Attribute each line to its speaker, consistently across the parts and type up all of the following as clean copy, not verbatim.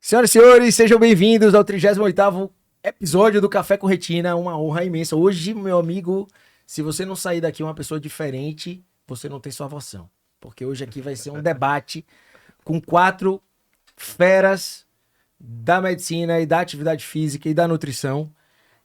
Speaker 1: Senhoras e senhores, sejam bem-vindos ao 38º episódio do Café com Retina. Uma honra imensa. Hoje, meu amigo, se você não sair daqui uma pessoa diferente, você não tem salvação. Porque hoje aqui vai ser um debate com 4 feras da medicina e da atividade física e da nutrição.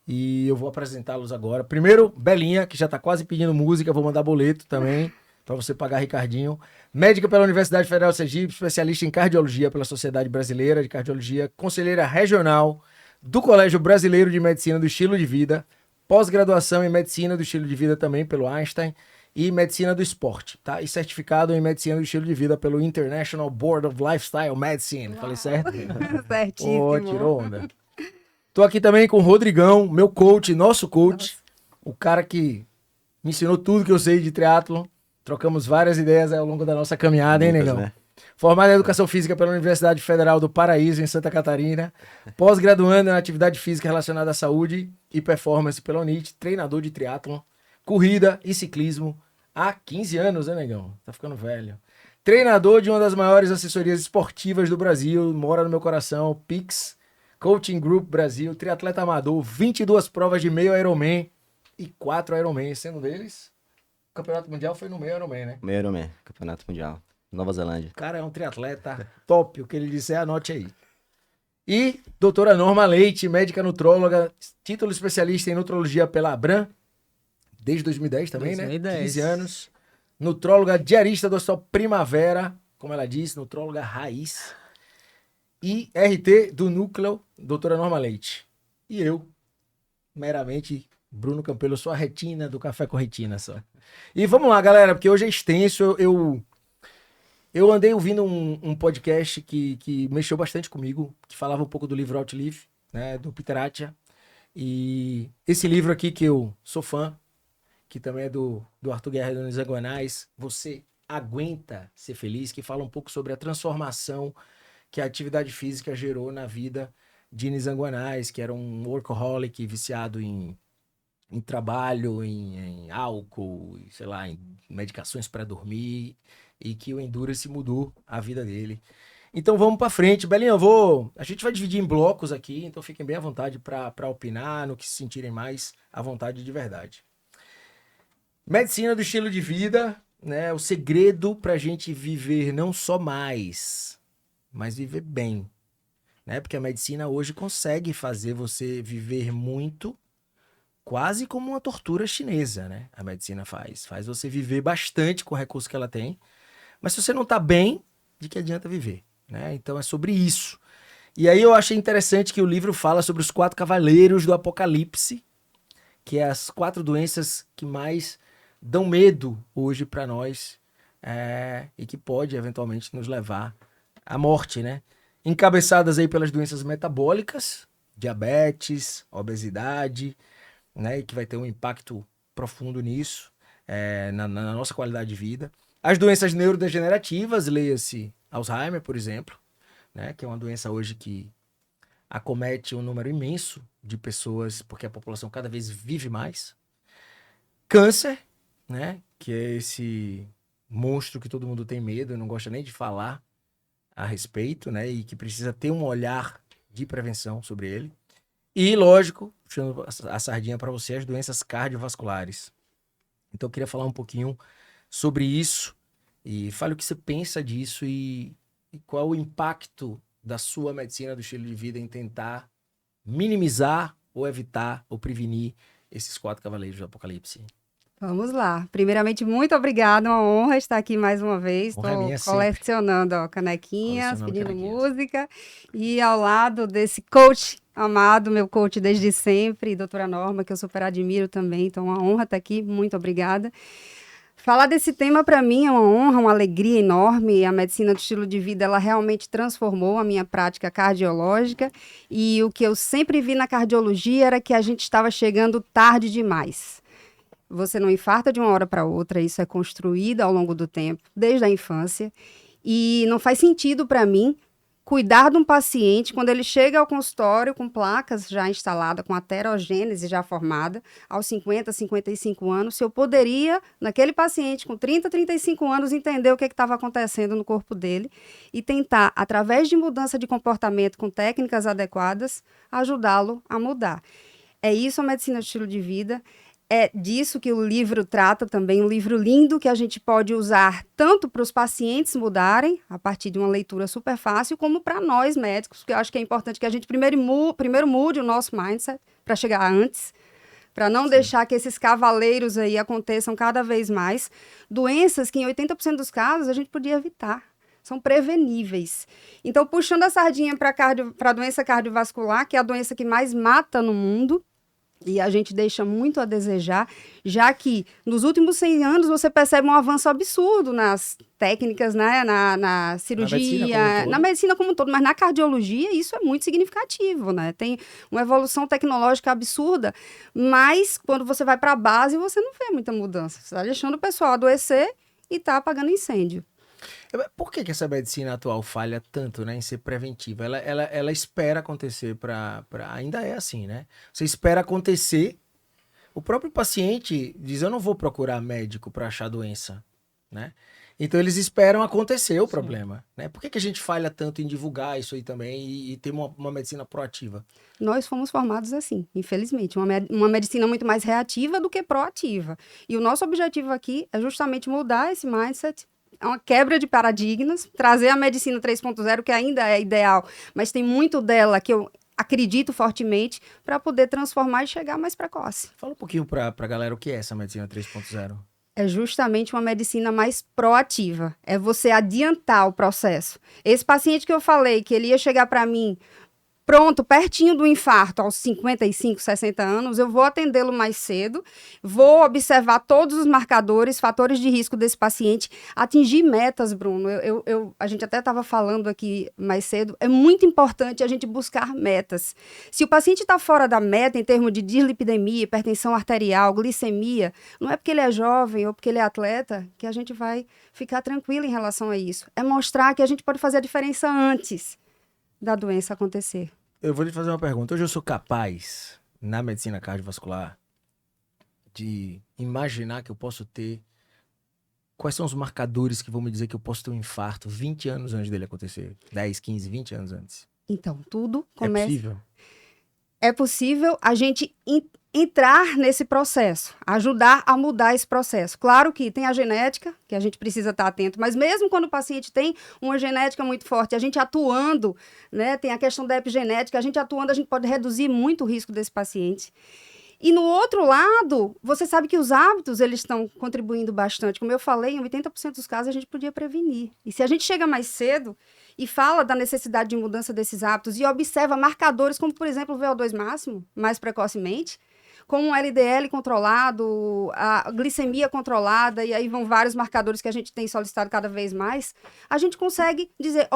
Speaker 1: E eu vou apresentá-los agora. Primeiro, Belinha, que já tá quase pedindo música, vou mandar boleto também para você pagar, Ricardinho. Médica pela Universidade Federal de Sergipe, especialista em cardiologia pela Sociedade Brasileira de Cardiologia, conselheira regional do Colégio Brasileiro de Medicina do Estilo de Vida, pós-graduação em Medicina do Estilo de Vida também pelo Einstein e Medicina do Esporte, tá? E certificado em Medicina do Estilo de Vida pelo International Board of Lifestyle Medicine. Uau. Falei certo?
Speaker 2: Certíssimo.
Speaker 1: Pô, tirou onda. Tô aqui também com o Rodrigão, meu coach, nosso coach, o cara que me ensinou tudo que eu sei de triatlon. Trocamos várias ideias ao longo da nossa caminhada, hein, negão? Né? Formado em Educação Física pela Universidade Federal do Paraíso, em Santa Catarina. Pós-graduando em Atividade Física relacionada à saúde e performance pela UNIT. Treinador de triatlon, corrida e ciclismo há 15 anos, né, negão? Tá ficando velho. Treinador de uma das maiores assessorias esportivas do Brasil. Mora no meu coração. Pix Coaching Group Brasil. Triatleta amador. 22 provas de meio Ironman e 4 Ironman, sendo deles... O Campeonato Mundial foi no meio Ironman, né?
Speaker 3: Meio Ironman, Campeonato Mundial, Nova Zelândia.
Speaker 1: O cara é um triatleta top, o que ele disser, anote aí. E doutora Norma Leite, médica nutróloga, título especialista em nutrologia pela Abram, desde 2010 também, 2010. Né? 15 anos. Nutróloga diarista do Hospital Primavera, como ela disse, nutróloga raiz. E RT do Núcleo, doutora Norma Leite. E eu, meramente... Bruno Campelo, eu sou a retina do Café com Retina só. E vamos lá, galera, porque hoje é extenso. Eu andei ouvindo um podcast que mexeu bastante comigo, que falava um pouco do livro Outlive, né, do Peter Attia. E esse livro aqui que eu sou fã, que também é do Arthur Guerra e do Nizam Guanais, Você Aguenta Ser Feliz, que fala um pouco sobre a transformação que a atividade física gerou na vida de Nizam Guanais, que era um workaholic viciado em trabalho, em álcool, sei lá, em medicações para dormir, e que o Endurance mudou a vida dele. Então vamos para frente. Belinha, a gente vai dividir em blocos aqui, então fiquem bem à vontade para opinar, no que se sentirem mais à vontade de verdade. Medicina do estilo de vida, né? O segredo para a gente viver não só mais, mas viver bem, né? Porque a medicina hoje consegue fazer você viver muito, quase como uma tortura chinesa, né? A medicina faz você viver bastante com o recurso que ela tem, mas se você não tá bem, de que adianta viver, né? Então é sobre isso. E aí eu achei interessante que o livro fala sobre os 4 cavaleiros do apocalipse, que é as 4 doenças que mais dão medo hoje para nós, e que pode eventualmente nos levar à morte, né? Encabeçadas aí pelas doenças metabólicas, diabetes, obesidade, né, e que vai ter um impacto profundo nisso, na nossa qualidade de vida. As doenças neurodegenerativas, leia-se Alzheimer, por exemplo, né, que é uma doença hoje que acomete um número imenso de pessoas, porque a população cada vez vive mais. Câncer, né, que é esse monstro que todo mundo tem medo e não gosta nem de falar a respeito, né, e que precisa ter um olhar de prevenção sobre ele. E, lógico, puxando a sardinha para você, as doenças cardiovasculares. Então, eu queria falar um pouquinho sobre isso e fale o que você pensa disso e qual o impacto da sua medicina do estilo de vida em tentar minimizar ou evitar ou prevenir esses 4 cavaleiros do apocalipse.
Speaker 2: Vamos lá. Primeiramente, muito obrigada. Uma honra estar aqui mais uma vez. Estou colecionando canequinhas, pedindo música. E ao lado desse coach amado, meu coach desde sempre, doutora Norma, que eu super admiro também. Então, uma honra estar aqui. Muito obrigada. Falar desse tema, para mim, é uma honra, uma alegria enorme. A medicina do estilo de vida, ela realmente transformou a minha prática cardiológica. E o que eu sempre vi na cardiologia era que a gente estava chegando tarde demais. Você não infarta de uma hora para outra, isso é construído ao longo do tempo, desde a infância. E não faz sentido para mim cuidar de um paciente quando ele chega ao consultório com placas já instaladas, com aterogênese já formada, aos 50, 55 anos, se eu poderia, naquele paciente com 30, 35 anos, entender o que estava acontecendo no corpo dele e tentar, através de mudança de comportamento com técnicas adequadas, ajudá-lo a mudar. É isso a medicina de estilo de vida. É disso que o livro trata também, um livro lindo que a gente pode usar tanto para os pacientes mudarem, a partir de uma leitura super fácil, como para nós médicos, porque eu acho que é importante que a gente primeiro mude o nosso mindset para chegar antes, para não deixar que esses cavaleiros aí aconteçam cada vez mais. Doenças que em 80% dos casos a gente podia evitar, são preveníveis. Então, puxando a sardinha para a doença cardiovascular, que é a doença que mais mata no mundo, e a gente deixa muito a desejar, já que nos últimos 100 anos você percebe um avanço absurdo nas técnicas, né, na cirurgia, na medicina como um todo, mas na cardiologia isso é muito significativo, né? Tem uma evolução tecnológica absurda, mas quando você vai para a base você não vê muita mudança. Você está deixando o pessoal adoecer e está apagando incêndio.
Speaker 1: Por que essa medicina atual falha tanto, né, em ser preventiva? Ela espera acontecer ainda é assim, né? Você espera acontecer, o próprio paciente diz, eu não vou procurar médico para achar doença, né? Então eles esperam acontecer o problema, né? Por que a gente falha tanto em divulgar isso aí também e ter uma medicina proativa?
Speaker 2: Nós fomos formados assim, infelizmente, uma medicina muito mais reativa do que proativa. E o nosso objetivo aqui é justamente mudar esse mindset. É uma quebra de paradigmas, trazer a medicina 3.0, que ainda é ideal, mas tem muito dela que eu acredito fortemente, para poder transformar e chegar mais precoce.
Speaker 1: Fala um pouquinho para a galera o que é essa medicina 3.0.
Speaker 2: É justamente uma medicina mais proativa, é você adiantar o processo. Esse paciente que eu falei, que ele ia chegar para mim pronto, pertinho do infarto, aos 55, 60 anos, eu vou atendê-lo mais cedo, vou observar todos os marcadores, fatores de risco desse paciente, atingir metas, Bruno. A gente até estava falando aqui mais cedo, é muito importante a gente buscar metas. Se o paciente está fora da meta em termos de dislipidemia, hipertensão arterial, glicemia, não é porque ele é jovem ou porque ele é atleta que a gente vai ficar tranquilo em relação a isso. É mostrar que a gente pode fazer a diferença antes da doença acontecer.
Speaker 1: Eu vou lhe fazer uma pergunta. Hoje eu sou capaz, na medicina cardiovascular, de imaginar que eu posso ter... Quais são os marcadores que vão me dizer que eu posso ter um infarto 20 anos antes dele acontecer? 10, 15, 20 anos antes?
Speaker 2: Então, tudo começa...
Speaker 1: É possível?
Speaker 2: É possível a gente entrar nesse processo, ajudar a mudar esse processo. Claro que tem a genética, que a gente precisa estar atento, mas mesmo quando o paciente tem uma genética muito forte, a gente atuando, né, tem a questão da epigenética, a gente atuando, a gente pode reduzir muito o risco desse paciente. E no outro lado, você sabe que os hábitos, eles estão contribuindo bastante. Como eu falei, em 80% dos casos a gente podia prevenir. E se a gente chega mais cedo e fala da necessidade de mudança desses hábitos e observa marcadores como, por exemplo, o VO2 máximo, mais precocemente, como um LDL controlado, a glicemia controlada, e aí vão vários marcadores que a gente tem solicitado cada vez mais, a gente consegue dizer,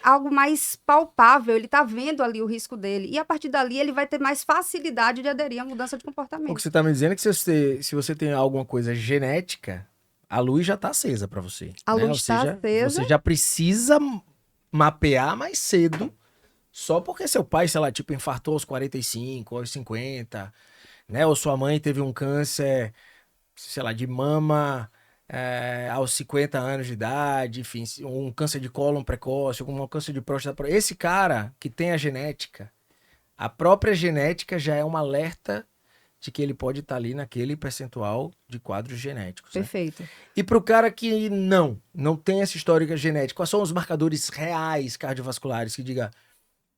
Speaker 2: algo mais palpável, ele está vendo ali o risco dele, e a partir dali ele vai ter mais facilidade de aderir à mudança de comportamento.
Speaker 1: O que você está me dizendo é que se você tem alguma coisa genética, a luz já está acesa para você.
Speaker 2: A luz está acesa.
Speaker 1: Você já precisa mapear mais cedo, só porque seu pai, sei lá, tipo, infartou aos 45, aos 50, né? Ou sua mãe teve um câncer, sei lá, de mama... aos 50 anos de idade, enfim, um câncer de cólon precoce, um câncer de próstata. Esse cara que tem a genética, a própria genética já é um alerta de que ele pode estar ali naquele percentual de quadros genéticos.
Speaker 2: Perfeito.
Speaker 1: Né? E para o cara que não tem essa histórica genética, quais são os marcadores reais cardiovasculares que diga,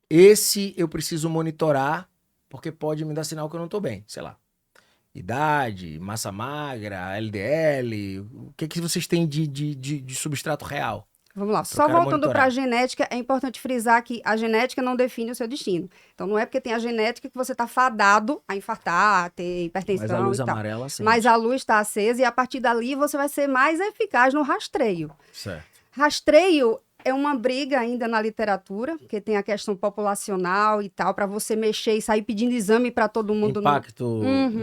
Speaker 1: esse eu preciso monitorar porque pode me dar sinal que eu não estou bem, sei lá. Idade, massa magra, LDL, o que vocês têm de substrato real?
Speaker 2: Vamos lá, só voltando para a genética, é importante frisar que a genética não define o seu destino. Então não é porque tem a genética que você está fadado a infartar, a ter hipertensão.
Speaker 1: Mas a luz amarela acende.
Speaker 2: Mas a luz está acesa e a partir dali você vai ser mais eficaz no rastreio.
Speaker 1: Certo.
Speaker 2: Rastreio é uma briga ainda na literatura, porque tem a questão populacional e tal, para você mexer e sair pedindo exame para todo mundo.
Speaker 1: Impacto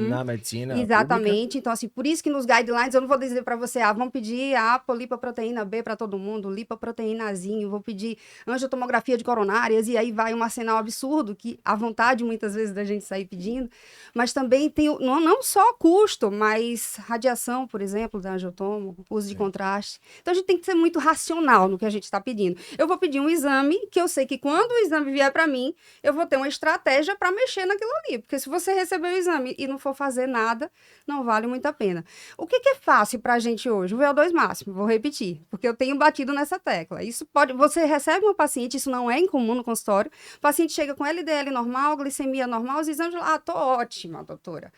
Speaker 1: na medicina.
Speaker 2: Exatamente.
Speaker 1: Pública.
Speaker 2: Então, assim, por isso que nos guidelines eu não vou dizer para você, vamos pedir a polipoproteína B para todo mundo, lipoproteínazinho, vou pedir angiotomografia de coronárias, e aí vai um arsenal absurdo, que à vontade muitas vezes da gente sair pedindo, mas também tem, não só custo, mas radiação, por exemplo, da angiotomo, uso de contraste. Então, a gente tem que ser muito racional no que a gente está pedindo. Eu vou pedir um exame que eu sei que quando o exame vier para mim, eu vou ter uma estratégia para mexer naquilo ali. Porque se você receber o exame e não for fazer nada, não vale muito a pena. O que é fácil para a gente hoje? O VO2 máximo, vou repetir, porque eu tenho batido nessa tecla. Isso pode, você recebe um paciente, isso não é incomum no consultório, o paciente chega com LDL normal, glicemia normal, os exames lá, tô ótima, doutora.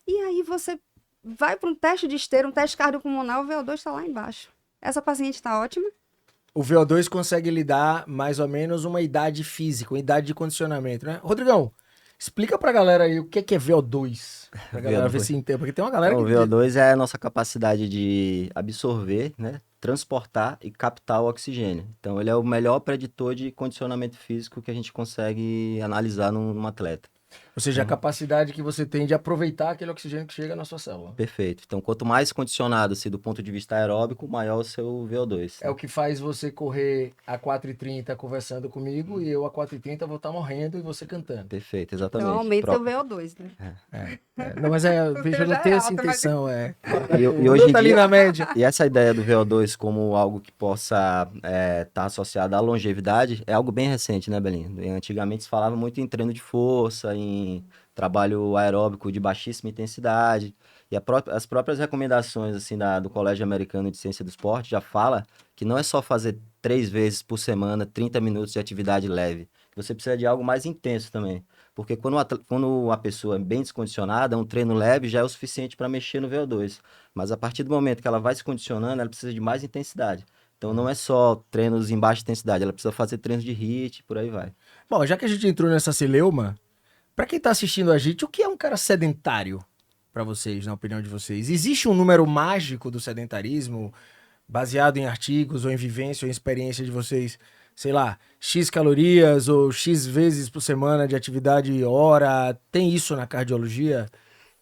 Speaker 2: E aí você vai para um teste de esteira, um teste cardiopulmonar, o VO2 está lá embaixo. Essa paciente está ótima?
Speaker 1: O VO2 consegue lhe dar mais ou menos uma idade física, uma idade de condicionamento, né? Rodrigão, explica pra galera aí o que é VO2. Pra galera ver se entende, porque tem uma galera
Speaker 3: que... O VO2 é a nossa capacidade de absorver, né, transportar e captar o oxigênio. Então, ele é o melhor preditor de condicionamento físico que a gente consegue analisar num atleta.
Speaker 1: Ou seja, a capacidade que você tem de aproveitar aquele oxigênio que chega na sua célula.
Speaker 3: Perfeito. Então, quanto mais condicionado, assim, do ponto de vista aeróbico, maior o seu VO2.
Speaker 1: É o que faz você correr a 4h30 conversando comigo e eu a 4h30 vou estar morrendo e você cantando.
Speaker 3: Perfeito, exatamente.
Speaker 2: Então, aumenta o VO2, né?
Speaker 1: Não, mas veja, eu não tenho essa intenção,
Speaker 3: E hoje em
Speaker 1: tá ali
Speaker 3: dia,
Speaker 1: na média.
Speaker 3: E essa ideia do VO2 como algo que possa estar associado à longevidade é algo bem recente, né, Belinho? Antigamente se falava muito em treino de força, em trabalho aeróbico de baixíssima intensidade, e as próprias recomendações assim, do Colégio Americano de Ciência do Esporte já fala que não é só fazer 3 vezes por semana 30 minutos de atividade leve, você precisa de algo mais intenso também. Porque quando a pessoa é bem descondicionada, um treino leve já é o suficiente para mexer no VO2. Mas a partir do momento que ela vai se condicionando, ela precisa de mais intensidade. Então não é só treinos em baixa intensidade, ela precisa fazer treinos de HIIT, por aí vai.
Speaker 1: Bom, já que a gente entrou nessa celeuma, para quem está assistindo a gente, o que é um cara sedentário para vocês, na opinião de vocês? Existe um número mágico do sedentarismo, baseado em artigos ou em vivência ou em experiência de vocês? Sei lá, X calorias ou X vezes por semana de atividade hora, tem isso na cardiologia?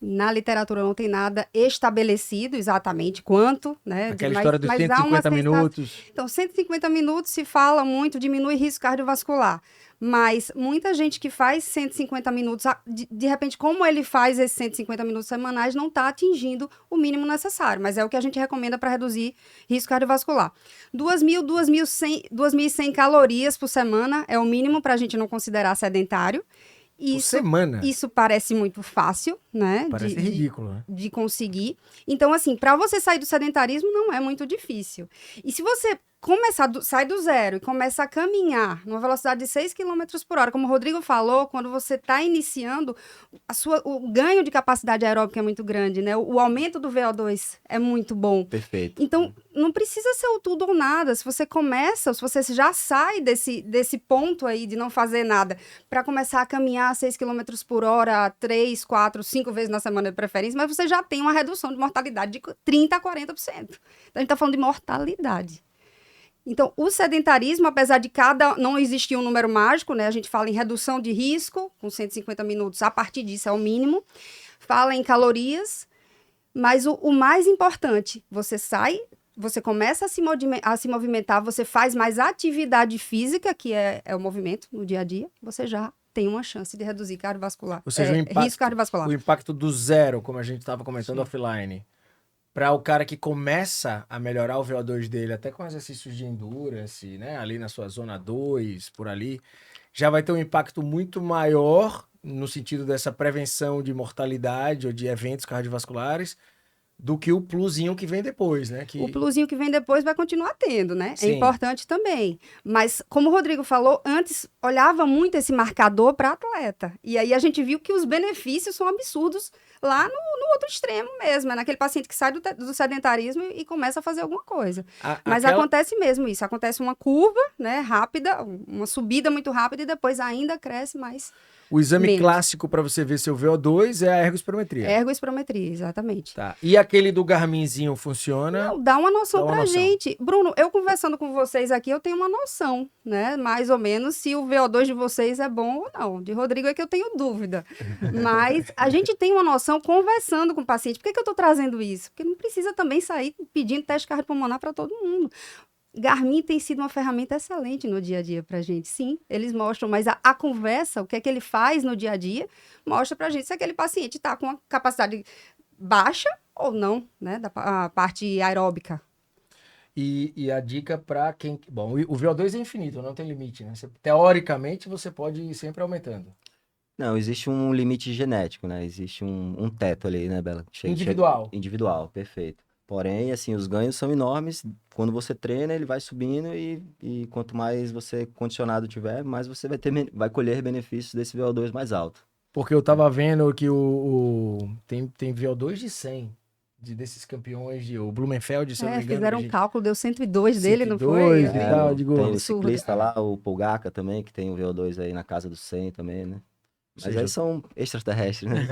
Speaker 2: Na literatura não tem nada estabelecido exatamente quanto, né?
Speaker 1: Aquela história dos 150 minutos.
Speaker 2: Então, 150 minutos se fala muito, diminui risco cardiovascular. Mas muita gente que faz 150 minutos, de repente, como ele faz esses 150 minutos semanais, não está atingindo o mínimo necessário. Mas é o que a gente recomenda para reduzir risco cardiovascular. 2.100 calorias por semana é o mínimo para a gente não considerar sedentário. Por
Speaker 1: semana?
Speaker 2: Isso parece muito fácil, né?
Speaker 1: Parece ridículo, né?
Speaker 2: De conseguir. Então, assim, para você sair do sedentarismo não é muito difícil. E se você sai do zero e começa a caminhar numa velocidade de 6 km por hora, como o Rodrigo falou, quando você está iniciando, o ganho de capacidade aeróbica é muito grande, né? O aumento do VO2 é muito bom.
Speaker 3: Perfeito.
Speaker 2: Então, não precisa ser o tudo ou nada. Se você começa, se você já sai desse ponto aí de não fazer nada, para começar a caminhar 6 km por hora, 3, 4, 5 vezes na semana de preferência, mas você já tem uma redução de mortalidade de 30% a 40%. Então, a gente está falando de mortalidade. Então, o sedentarismo, apesar de não existir um número mágico, né? A gente fala em redução de risco, com 150 minutos, a partir disso é o mínimo. Fala em calorias, mas o mais importante, você começa a se movimentar, você faz mais atividade física, que é o movimento no dia a dia, você já tem uma chance de reduzir cardiovascular.
Speaker 1: Ou seja,
Speaker 2: risco cardiovascular.
Speaker 1: O impacto do zero, como a gente estava comentando offline, para o cara que começa a melhorar o VO2 dele, até com exercícios de endurance, né, ali na sua zona 2, por ali, já vai ter um impacto muito maior no sentido dessa prevenção de mortalidade ou de eventos cardiovasculares do que o plusinho que vem depois, né?
Speaker 2: O plusinho que vem depois vai continuar tendo, né?
Speaker 1: Sim.
Speaker 2: É importante também. Mas, como o Rodrigo falou, antes olhava muito esse marcador para atleta. E aí a gente viu que os benefícios são absurdos lá no outro extremo mesmo, naquele paciente que sai do sedentarismo e começa a fazer alguma coisa. Mas acontece mesmo isso, acontece uma curva, né, rápida, uma subida muito rápida e depois ainda cresce mais.
Speaker 1: O exame clássico para você ver seu VO2 é a ergospirometria.
Speaker 2: Ergospirometria, exatamente.
Speaker 1: Tá. E aquele do Garminzinho funciona?
Speaker 2: Não, dá uma noção pra gente. Bruno, eu conversando com vocês aqui, eu tenho uma noção, né? Mais ou menos se o VO2 de vocês é bom ou não. De Rodrigo é que eu tenho dúvida. Mas a gente tem uma noção conversando com o paciente. Por que eu tô trazendo isso? Porque não precisa também sair pedindo teste cardiopulmonar para todo mundo. Garmin tem sido uma ferramenta excelente no dia a dia pra gente, sim, eles mostram, mas a conversa, o que é que ele faz no dia a dia, mostra pra gente se aquele paciente está com uma capacidade baixa ou não, né, da parte aeróbica.
Speaker 1: E a dica para quem... Bom, o VO2 é infinito, não tem limite, né? Teoricamente, você pode ir sempre aumentando.
Speaker 3: Não, existe um limite genético, né? Existe um teto ali, né, Bela?
Speaker 1: Individual.
Speaker 3: Individual, perfeito. Porém, assim, os ganhos são enormes. Quando você treina, ele vai subindo e quanto mais você condicionado tiver, mais você vai colher benefícios desse VO2 mais alto.
Speaker 1: Porque eu tava vendo que tem VO2 de 100 desses campeões, o Blumenfeld, se eu não me engano.
Speaker 2: Fizeram um cálculo, deu 102 dele, não foi?
Speaker 3: Tem o ciclista lá, o Pogacar também, que tem o VO2 aí na casa dos 100 também, né? Mas aí são extraterrestres, né?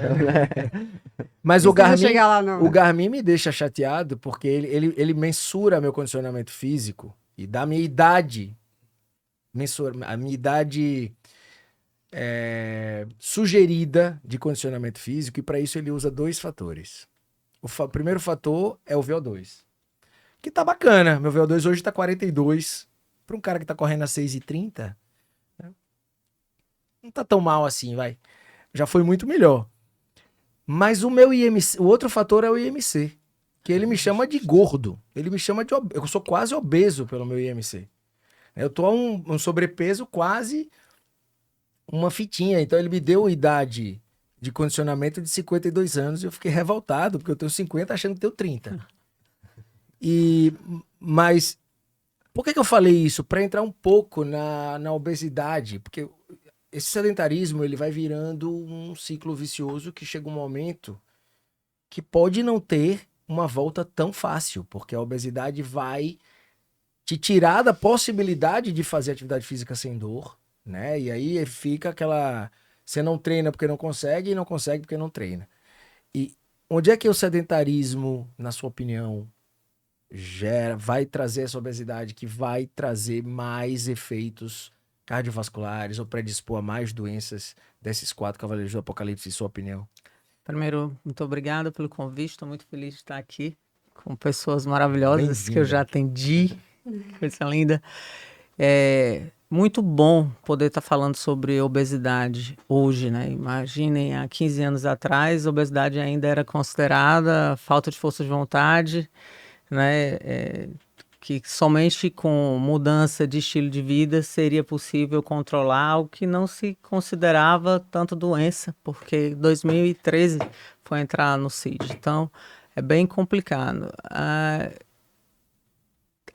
Speaker 1: Mas o Garmin me deixa chateado porque ele mensura meu condicionamento físico e da minha idade. A minha idade sugerida de condicionamento físico, e para isso ele usa 2 fatores. O primeiro fator é o VO2, que tá bacana. Meu VO2 hoje tá 42. Para um cara que tá correndo a 6,30, não tá tão mal assim, vai. Já foi muito melhor. Mas o meu IMC, o outro fator é o IMC, que ele me chama de gordo. Ele me chama de eu sou quase obeso pelo meu IMC. Eu tô a um sobrepeso quase uma fitinha. Então ele me deu idade de condicionamento de 52 anos e eu fiquei revoltado, porque eu tenho 50 achando que tenho 30. Mas por que eu falei isso? Para entrar um pouco na obesidade, porque esse sedentarismo ele vai virando um ciclo vicioso que chega um momento que pode não ter uma volta tão fácil, porque a obesidade vai te tirar da possibilidade de fazer atividade física sem dor, né? E aí fica aquela... Você não treina porque não consegue e não consegue porque não treina. E onde é que o sedentarismo, na sua opinião, vai trazer essa obesidade que vai trazer mais efeitos cardiovasculares ou predispor a mais doenças desses 4 cavaleiros do Apocalipse, em sua opinião?
Speaker 4: Primeiro, muito obrigado pelo convite. Estou muito feliz de estar aqui com pessoas maravilhosas que eu já atendi. Coisa linda. É muito bom poder estar falando sobre obesidade hoje, né? Imaginem, há 15 anos atrás, a obesidade ainda era considerada falta de força de vontade, né? Que somente com mudança de estilo de vida seria possível controlar o que não se considerava tanto doença, porque 2013 foi entrar no CID. Então, é bem complicado. A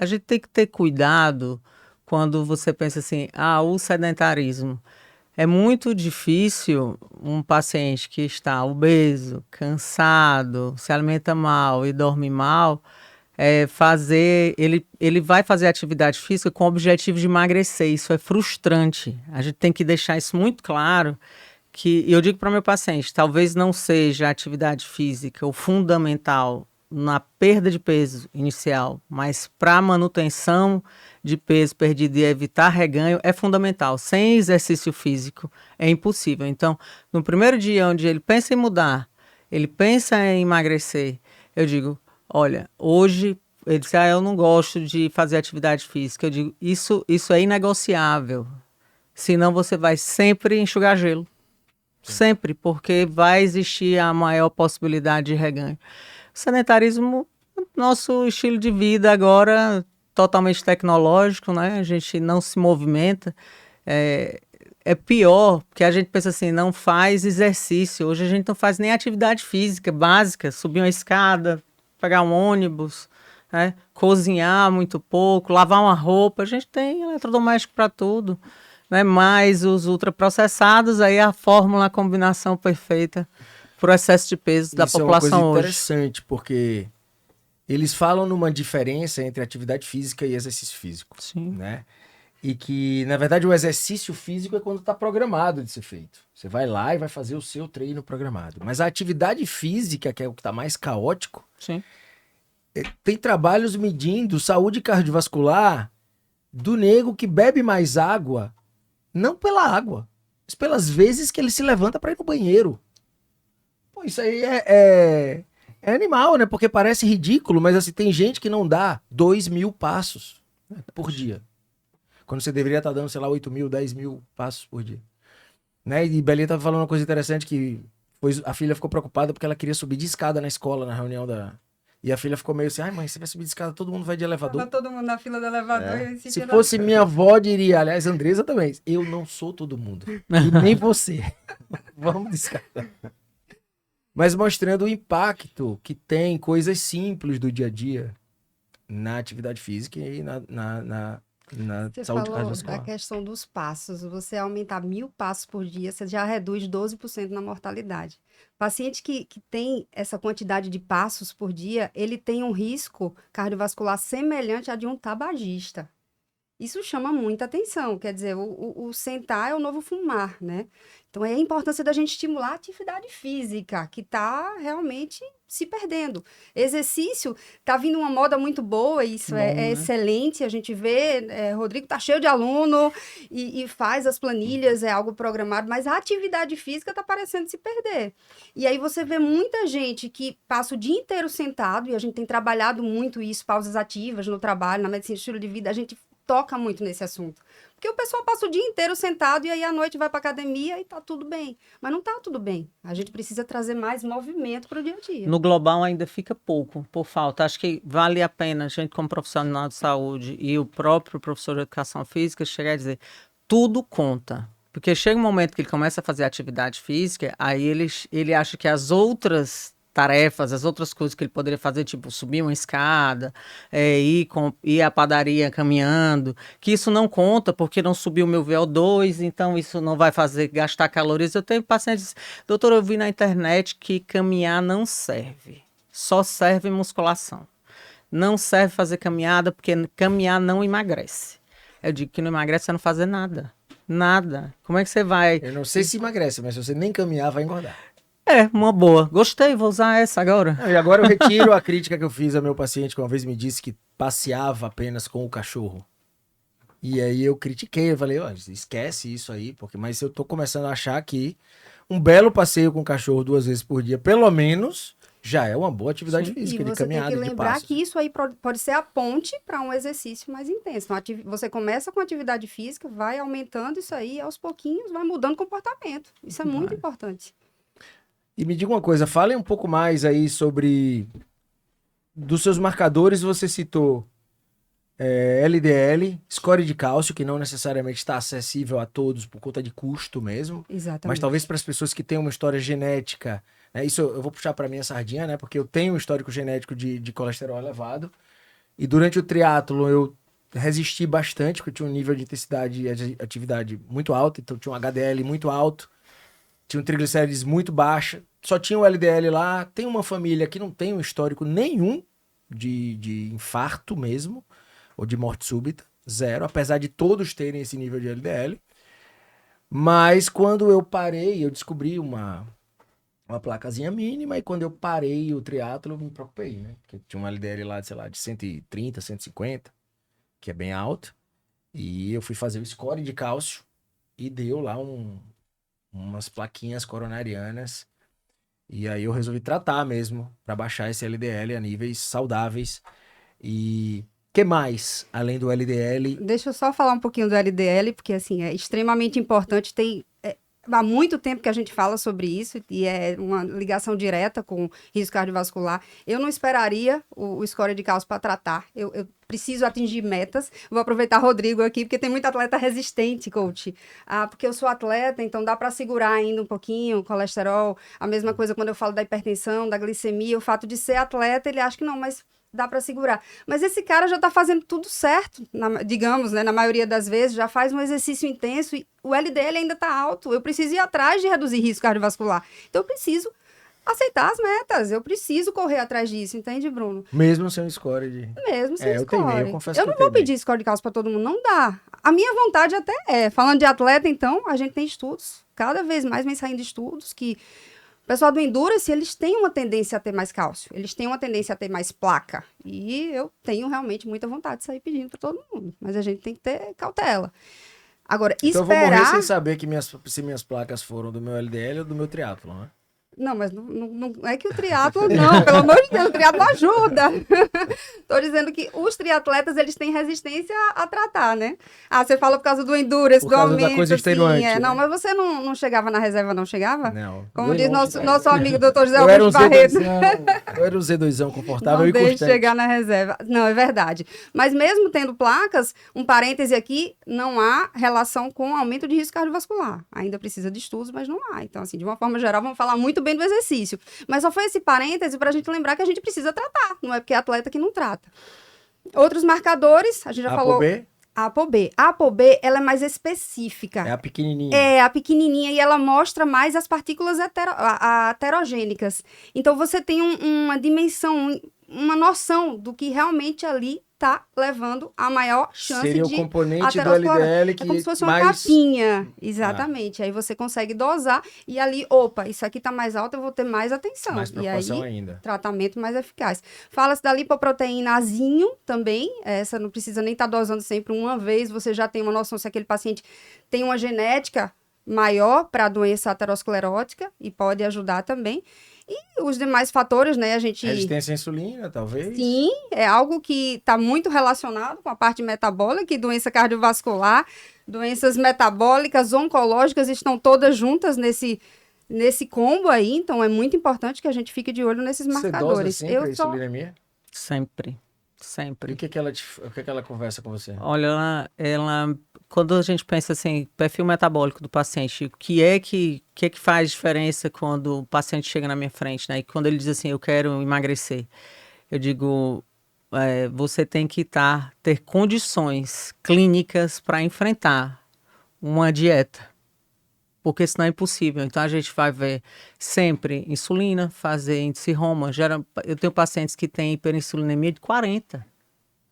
Speaker 4: gente tem que ter cuidado quando você pensa assim, o sedentarismo. É muito difícil um paciente que está obeso, cansado, se alimenta mal e dorme mal, ele vai fazer atividade física com o objetivo de emagrecer. Isso é frustrante. A gente tem que deixar isso muito claro, que eu digo para o meu paciente, talvez não seja a atividade física o fundamental na perda de peso inicial, mas para a manutenção de peso perdido e evitar reganho é fundamental. Sem exercício físico é impossível. Então, no primeiro dia onde ele pensa em mudar, ele pensa em emagrecer, eu digo, olha, hoje ele disse, eu não gosto de fazer atividade física. Eu digo, isso é inegociável. Senão você vai sempre enxugar gelo. Sim. Sempre, porque vai existir a maior possibilidade de reganho. O sedentarismo, nosso estilo de vida agora totalmente tecnológico, né? A gente não se movimenta. É pior, porque a gente pensa assim, não faz exercício. Hoje a gente não faz nem atividade física básica, subir uma escada, pegar um ônibus, né? Cozinhar muito pouco, lavar uma roupa. A gente tem eletrodoméstico para tudo, né? Mais os ultraprocessados, aí a fórmula, a combinação perfeita por excesso de peso da população
Speaker 1: hoje. Isso é uma coisa
Speaker 4: hoje.
Speaker 1: interessante, porque eles falam numa diferença entre atividade física e exercício físico.
Speaker 4: Sim.
Speaker 1: Né? E que, na verdade, o exercício físico é quando está programado de ser feito. Você vai lá e vai fazer o seu treino programado. Mas a atividade física, que é o que está mais caótico,
Speaker 4: Sim.
Speaker 1: Tem trabalhos medindo saúde cardiovascular do nego que bebe mais água, não pela água, mas pelas vezes que ele se levanta para ir no banheiro. Pô, isso aí é animal, né? Porque parece ridículo, mas assim, tem gente que não dá 2.000 passos, né, por dia. Quando você deveria estar dando, sei lá, 8.000, 10.000 passos por dia. Né? E Belinha estava falando uma coisa interessante, que a filha ficou preocupada porque ela queria subir de escada na escola, na reunião da... E a filha ficou meio assim, ai mãe, você vai subir de escada, todo mundo vai de elevador.
Speaker 2: Todo mundo na fila do elevador.
Speaker 1: Se fosse minha avó, diria, aliás, Andresa também, eu não sou todo mundo. E nem você. Vamos de escada. Mas mostrando o impacto que tem coisas simples do dia a dia na atividade física e na
Speaker 2: você
Speaker 1: saúde
Speaker 2: falou
Speaker 1: cardiovascular.
Speaker 2: da questão dos passos. Você aumentar 1.000 passos por dia, você já reduz 12% na mortalidade. Paciente que tem essa quantidade de passos por dia, ele tem um risco cardiovascular semelhante a de um tabagista. Isso chama muita atenção, quer dizer, o sentar é o novo fumar, né? Então, é a importância da gente estimular a atividade física, que está realmente se perdendo. Exercício, está vindo uma moda muito boa, isso é excelente, a gente vê, Rodrigo está cheio de aluno e faz as planilhas, é algo programado, mas a atividade física está parecendo se perder. E aí você vê muita gente que passa o dia inteiro sentado, e a gente tem trabalhado muito isso, pausas ativas no trabalho, na medicina de estilo de vida, a gente toca muito nesse assunto. Porque o pessoal passa o dia inteiro sentado e aí à noite vai para academia e tá tudo bem. Mas não tá tudo bem. A gente precisa trazer mais movimento para o dia a dia.
Speaker 4: No global ainda fica pouco, por falta. Acho que vale a pena a gente, como profissional de saúde e o próprio professor de educação física, chegar a dizer, tudo conta. Porque chega um momento que ele começa a fazer atividade física, aí ele acha que as outras tarefas, as outras coisas que ele poderia fazer, tipo subir uma escada, ir à padaria caminhando, que isso não conta porque não subiu o meu VO2, então isso não vai fazer gastar calorias. Eu tenho pacientes, doutor, eu vi na internet que caminhar não serve, só serve musculação. Não serve fazer caminhada porque caminhar não emagrece. Eu digo que não emagrece você não fazer nada. Nada. Como é que você vai...
Speaker 1: Eu não sei se emagrece, mas se você nem caminhar, vai engordar.
Speaker 4: É, uma boa. Gostei, vou usar essa agora.
Speaker 1: E agora eu retiro a crítica que eu fiz a meu paciente, que uma vez me disse que passeava apenas com o cachorro. E aí eu critiquei, eu falei, esquece isso aí, mas eu tô começando a achar que um belo passeio com o cachorro 2 vezes por dia, pelo menos, já é uma boa atividade física, de caminhada, de passos.
Speaker 2: E você tem que lembrar que isso aí pode ser a ponte para um exercício mais intenso. Então, você começa com atividade física, vai aumentando isso aí, aos pouquinhos vai mudando o comportamento. Isso é muito importante.
Speaker 1: E me diga uma coisa, fale um pouco mais aí sobre... Dos seus marcadores, você citou LDL, score de cálcio, que não necessariamente está acessível a todos por conta de custo mesmo.
Speaker 2: Exatamente.
Speaker 1: Mas talvez para as pessoas que têm uma história genética, né, isso eu vou puxar para minha sardinha, né? Porque eu tenho um histórico genético de colesterol elevado. E durante o triatlo eu resisti bastante, porque eu tinha um nível de intensidade e de atividade muito alto, então eu tinha um HDL muito alto. Tinha um triglicérides muito baixa, só tinha o LDL lá. Tem uma família que não tem um histórico nenhum de infarto mesmo, ou de morte súbita, zero, apesar de todos terem esse nível de LDL. Mas quando eu parei, eu descobri uma placazinha mínima, e quando eu parei o triatlo, eu me preocupei, né? Porque tinha um LDL lá, sei lá, de 130, 150, que é bem alto, e eu fui fazer o score de cálcio, e deu lá umas plaquinhas coronarianas, e aí eu resolvi tratar mesmo, para baixar esse LDL a níveis saudáveis. E que mais, além do LDL?
Speaker 2: Deixa eu só falar um pouquinho do LDL, porque assim, é extremamente importante. Há muito tempo que a gente fala sobre isso, e é uma ligação direta com risco cardiovascular. Eu não esperaria o score de cálcio para tratar. Eu preciso atingir metas. Vou aproveitar Rodrigo aqui, porque tem muito atleta resistente, coach. Porque eu sou atleta, então dá para segurar ainda um pouquinho o colesterol. A mesma coisa quando eu falo da hipertensão, da glicemia. O fato de ser atleta, ele acha que não, mas dá para segurar. Mas esse cara já está fazendo tudo certo, digamos, né? Na maioria das vezes, já faz um exercício intenso e o LDL ainda está alto. Eu preciso ir atrás de reduzir risco cardiovascular. Então, eu preciso aceitar as metas. Eu preciso correr atrás disso, entende, Bruno?
Speaker 1: Mesmo sem score de...
Speaker 2: Mesmo sem
Speaker 1: eu
Speaker 2: score.
Speaker 1: Teimei, eu confesso
Speaker 2: eu
Speaker 1: que
Speaker 2: não vou pedir score de cálcio para todo mundo, não dá. A minha vontade até é. Falando de atleta, então, a gente tem estudos, cada vez mais vem saindo estudos que o pessoal do Endurance, eles têm uma tendência a ter mais cálcio, eles têm uma tendência a ter mais placa. E eu tenho realmente muita vontade de sair pedindo para todo mundo, mas a gente tem que ter cautela. Agora,
Speaker 1: então esperar... eu vou morrer sem saber que se minhas placas foram do meu LDL ou do meu triatlon, né?
Speaker 2: Não, mas não é que o triatlo não, pelo amor de Deus, o triatlo ajuda. Tô dizendo que os triatletas, eles têm resistência a tratar, né? Ah, você fala por causa do endurance, do aumento, da coisa extenuante, né? Não, mas você não chegava na reserva, não chegava?
Speaker 1: Não.
Speaker 2: Como diz nosso amigo doutor José Augusto Barreto.
Speaker 1: Eu era um Z2zão confortável e
Speaker 2: constante. Chegar na reserva. Não, é verdade. Mas mesmo tendo placas, um parêntese aqui, não há relação com aumento de risco cardiovascular. Ainda precisa de estudos, mas não há. Então, assim, de uma forma geral, vamos falar muito bem do exercício. Mas só foi esse parêntese para a gente lembrar que a gente precisa tratar. Não é porque é atleta que não trata. Outros marcadores, a gente já falou... A ApoB. A ApoB, ela é mais específica.
Speaker 1: É a pequenininha.
Speaker 2: É, a pequenininha, e ela mostra mais as partículas heterogênicas. Então, você tem uma dimensão, uma noção do que realmente ali está levando a maior chance de...
Speaker 1: Seria o componente do LDL que...
Speaker 2: É como se fosse uma capinha. Exatamente. Aí você consegue dosar e ali, opa, isso aqui está mais alto, eu vou ter mais atenção.
Speaker 1: Mais preocupação
Speaker 2: e aí,
Speaker 1: ainda.
Speaker 2: Tratamento mais eficaz. Fala-se da lipoproteína azinho também. Essa não precisa nem estar dosando sempre uma vez. Você já tem uma noção se aquele paciente tem uma genética maior para a doença aterosclerótica e pode ajudar também. E os demais fatores, né, a gente...
Speaker 1: Resistência à insulina, talvez?
Speaker 2: Sim, é algo que está muito relacionado com a parte metabólica e doença cardiovascular, doenças metabólicas, oncológicas, estão todas juntas nesse combo aí, então é muito importante que a gente fique de olho nesses marcadores.
Speaker 1: Você dosa sempre a insulinemia?
Speaker 4: Sempre. Sempre.
Speaker 1: E o que ela conversa com você?
Speaker 4: Olha, ela quando a gente pensa assim, perfil metabólico do paciente, o que é que faz diferença quando o paciente chega na minha frente, né? E quando ele diz assim, eu quero emagrecer, eu digo, você tem que ter condições clínicas para enfrentar uma dieta, porque senão é impossível. Então a gente vai ver sempre insulina, fazer índice Roma. Eu tenho pacientes que têm hiperinsulinemia de 40.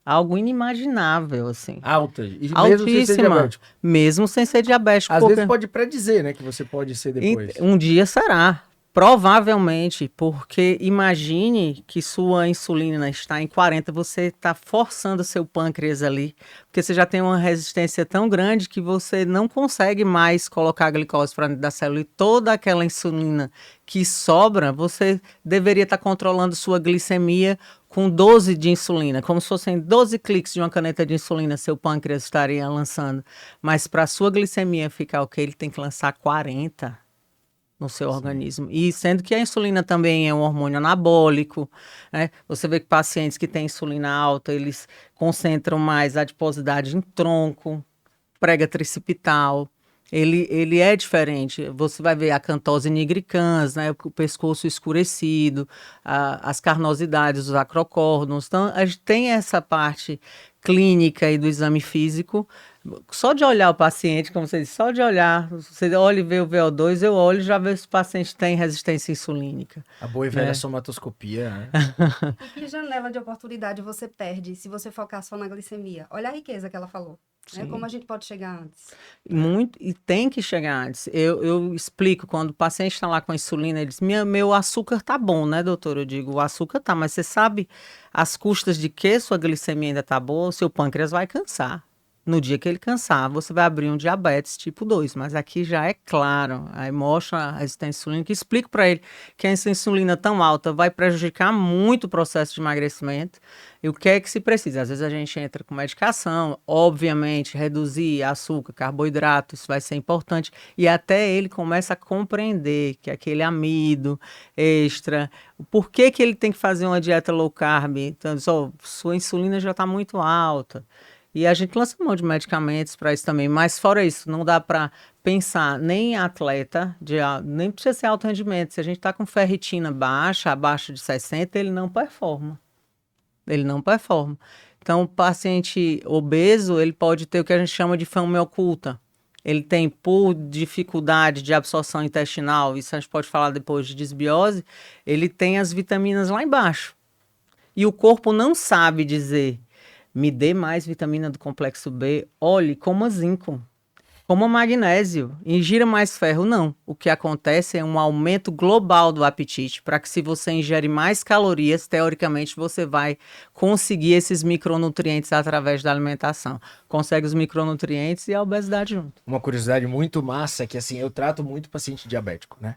Speaker 4: Algo inimaginável, assim.
Speaker 1: Alta. E
Speaker 4: altíssima. Mesmo sem ser diabético.
Speaker 1: Às vezes pode predizer, né? Que você pode ser depois.
Speaker 4: Um dia será. Provavelmente, porque imagine que sua insulina está em 40, você está forçando seu pâncreas ali, porque você já tem uma resistência tão grande que você não consegue mais colocar a glicose para dentro da célula e toda aquela insulina que sobra, você deveria estar controlando sua glicemia com 12 de insulina, como se fossem 12 cliques de uma caneta de insulina, seu pâncreas estaria lançando. Mas para a sua glicemia ficar ok, ele tem que lançar 40 no seu organismo. E sendo que a insulina também é um hormônio anabólico, né? Você vê que pacientes que têm insulina alta, eles concentram mais adiposidade em tronco, prega tricipital. Ele é diferente. Você vai ver a acantose nigricans, né? O pescoço escurecido, as carnosidades, os acrocórdions. Então, a gente tem essa parte clínica e do exame físico. Só de olhar o paciente, como você disse, só de olhar, você olha e vê o VO2, eu olho e já vejo se o paciente tem resistência insulínica.
Speaker 1: A boa e velha somatoscopia, né?
Speaker 2: E que janela de oportunidade você perde se você focar só na glicemia? Olha a riqueza que ela falou. Né? Como a gente pode chegar antes?
Speaker 4: Muito, e tem que chegar antes. Eu explico, quando o paciente está lá com a insulina, ele diz, meu açúcar tá bom, né, doutor? Eu digo, o açúcar tá, mas você sabe as custas de que sua glicemia ainda tá boa, o seu pâncreas vai cansar. No dia que ele cansar, você vai abrir um diabetes tipo 2, mas aqui já é claro, aí mostra a resistência insulínica, explico para ele que essa insulina tão alta vai prejudicar muito o processo de emagrecimento e o que é que se precisa. Às vezes a gente entra com medicação, obviamente reduzir açúcar, carboidrato, isso vai ser importante e até ele começa a compreender que aquele amido extra, por que ele tem que fazer uma dieta low carb, então sua insulina já está muito alta. E a gente lança mão de medicamentos para isso também. Mas fora isso, não dá para pensar nem em atleta, nem precisa ser alto rendimento. Se a gente está com ferritina baixa, abaixo de 60, ele não performa. Ele não performa. Então, o paciente obeso, ele pode ter o que a gente chama de fome oculta, ele tem por dificuldade de absorção intestinal, isso a gente pode falar depois de disbiose, ele tem as vitaminas lá embaixo. E o corpo não sabe dizer, me dê mais vitamina do complexo B, olhe, coma zinco, coma magnésio, ingira mais ferro. Não. O que acontece é um aumento global do apetite, para que se você ingere mais calorias, teoricamente você vai conseguir esses micronutrientes através da alimentação. Consegue os micronutrientes e a obesidade junto.
Speaker 1: Uma curiosidade muito massa é que, assim, eu trato muito paciente diabético, né?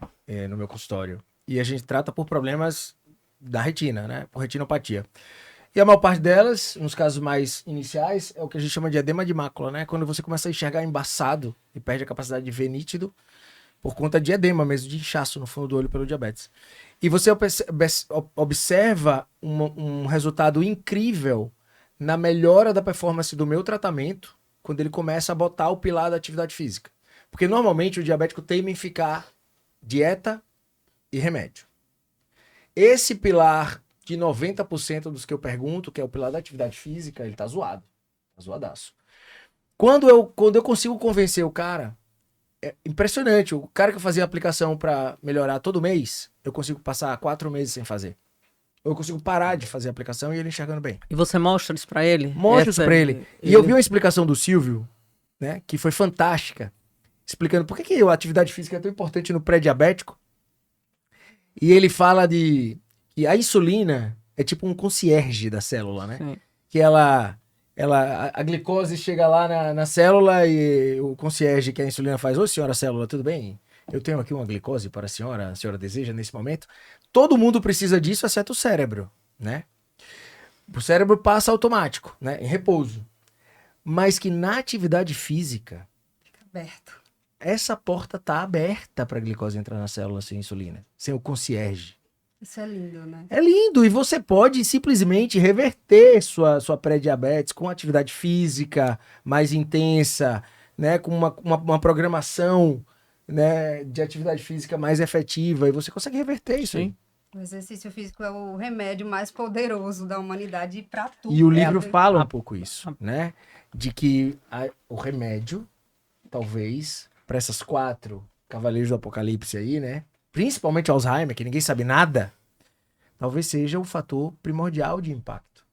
Speaker 1: No meu consultório. E a gente trata por problemas da retina, né? Por retinopatia. E a maior parte delas, nos casos mais iniciais, é o que a gente chama de edema de mácula, né? Quando você começa a enxergar embaçado e perde a capacidade de ver nítido por conta de edema mesmo, de inchaço no fundo do olho pelo diabetes. E você observa um resultado incrível na melhora da performance do meu tratamento quando ele começa a botar o pilar da atividade física. Porque normalmente o diabético teima em ficar dieta e remédio. Esse pilar de 90% dos que eu pergunto, que é o pilar da atividade física, ele tá zoado. Tá zoadaço. Quando eu consigo convencer o cara, é impressionante. O cara que eu fazia aplicação para melhorar todo mês, eu consigo passar 4 meses sem fazer. Eu consigo parar de fazer a aplicação e ele enxergando bem.
Speaker 4: E você mostra isso pra ele?
Speaker 1: Mostra isso pra ele. E eu vi uma explicação do Silvio, né, que foi fantástica, explicando por que a atividade física é tão importante no pré-diabético. E ele fala de que a insulina é tipo um concierge da célula, né? Sim. Que a glicose chega lá na célula e o concierge que a insulina faz, ô senhora célula, tudo bem? Eu tenho aqui uma glicose para a senhora deseja nesse momento? Todo mundo precisa disso, exceto o cérebro, né? O cérebro passa automático, né? Em repouso. Mas que na atividade física...
Speaker 2: Fica aberto.
Speaker 1: Essa porta tá aberta para a glicose entrar na célula sem insulina, sem o concierge.
Speaker 2: Isso é lindo, né?
Speaker 1: É lindo, e você pode simplesmente reverter sua pré-diabetes com atividade física mais intensa, né? Com uma programação, né, de atividade física mais efetiva, e você consegue reverter isso aí.
Speaker 2: O exercício físico é o remédio mais poderoso da humanidade para tudo.
Speaker 1: E o livro fala um pouco isso, né? De que o remédio, talvez, para essas 4 cavaleiros do apocalipse aí, né? Principalmente Alzheimer, que ninguém sabe nada, talvez seja o fator primordial de impacto,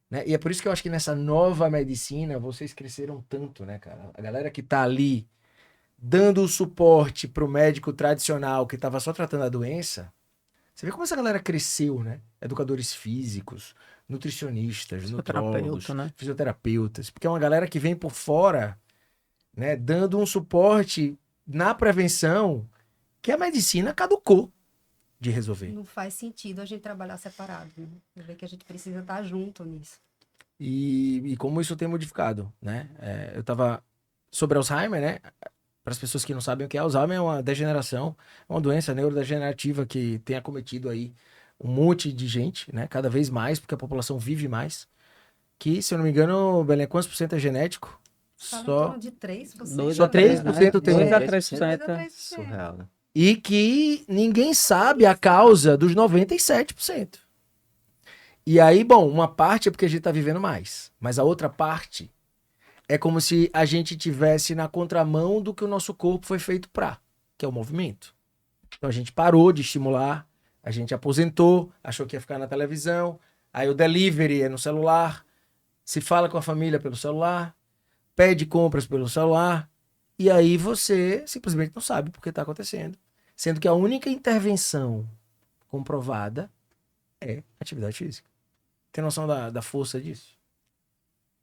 Speaker 1: né? E é por isso que eu acho que nessa nova medicina vocês cresceram tanto, né, cara? A galera que tá ali dando o suporte pro médico tradicional que tava só tratando a doença, você vê como essa galera cresceu, né? Educadores físicos, nutricionistas, nutrólogos, né? Fisioterapeutas, porque é uma galera que vem por fora, né, dando um suporte na prevenção que a medicina caducou de resolver.
Speaker 2: Não faz sentido a gente trabalhar separado, né? Eu vejo que a gente precisa estar junto nisso.
Speaker 1: E como isso tem modificado, né? Eu tava sobre Alzheimer, né? Para as pessoas que não sabem o que é Alzheimer, é uma degeneração, uma doença neurodegenerativa que tem acometido aí um monte de gente, né? Cada vez mais, porque a população vive mais. Que, se eu não me engano, Belém, quantos por cento é genético?
Speaker 2: Só de 3%.
Speaker 1: Só 3% tem.
Speaker 4: 2 a 3%.
Speaker 3: Surreal, né?
Speaker 1: E que ninguém sabe a causa dos 97%. E aí, bom, uma parte é porque a gente tá vivendo mais. Mas a outra parte é como se a gente tivesse na contramão do que o nosso corpo foi feito pra, que é o movimento. Então a gente parou de estimular, a gente aposentou, achou que ia ficar na televisão, aí o delivery é no celular, se fala com a família pelo celular, pede compras pelo celular, e aí você simplesmente não sabe por que está acontecendo. Sendo que a única intervenção comprovada é atividade física. Tem noção da força disso?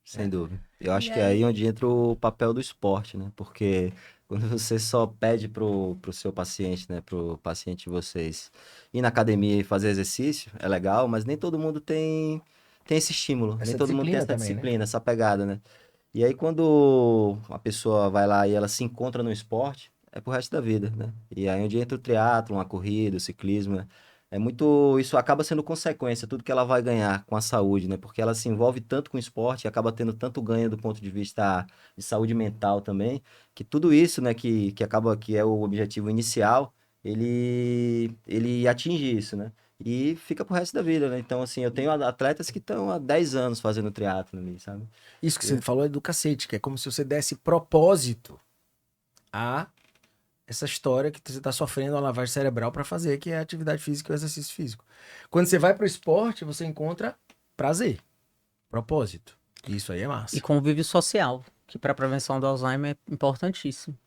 Speaker 3: Sem dúvida. Eu acho que é aí onde entra o papel do esporte, né? Porque quando você só pede pro seu paciente, né? Pro paciente de vocês ir na academia e fazer exercício, é legal, mas nem todo mundo tem esse estímulo. Nem todo mundo tem essa disciplina, né? Essa pegada, né? E aí quando a pessoa vai lá e ela se encontra no esporte, é pro resto da vida, né? E aí onde entra o triatlon, a corrida, o ciclismo, né? Isso acaba sendo consequência, tudo que ela vai ganhar com a saúde, né? Porque ela se envolve tanto com o esporte e acaba tendo tanto ganho do ponto de vista de saúde mental também, que tudo isso, né, que acaba que é o objetivo inicial, ele atinge isso, né? E fica pro resto da vida, né? Então, assim, eu tenho atletas que estão há 10 anos fazendo triatlo ali, sabe?
Speaker 1: Isso que você falou é do cacete, que é como se você desse propósito a essa história que você está sofrendo uma lavagem cerebral para fazer, que é a atividade física e o exercício físico. Quando você vai para o esporte, você encontra prazer, propósito. Isso aí é massa.
Speaker 4: E convívio social, que para a prevenção do Alzheimer é importantíssimo.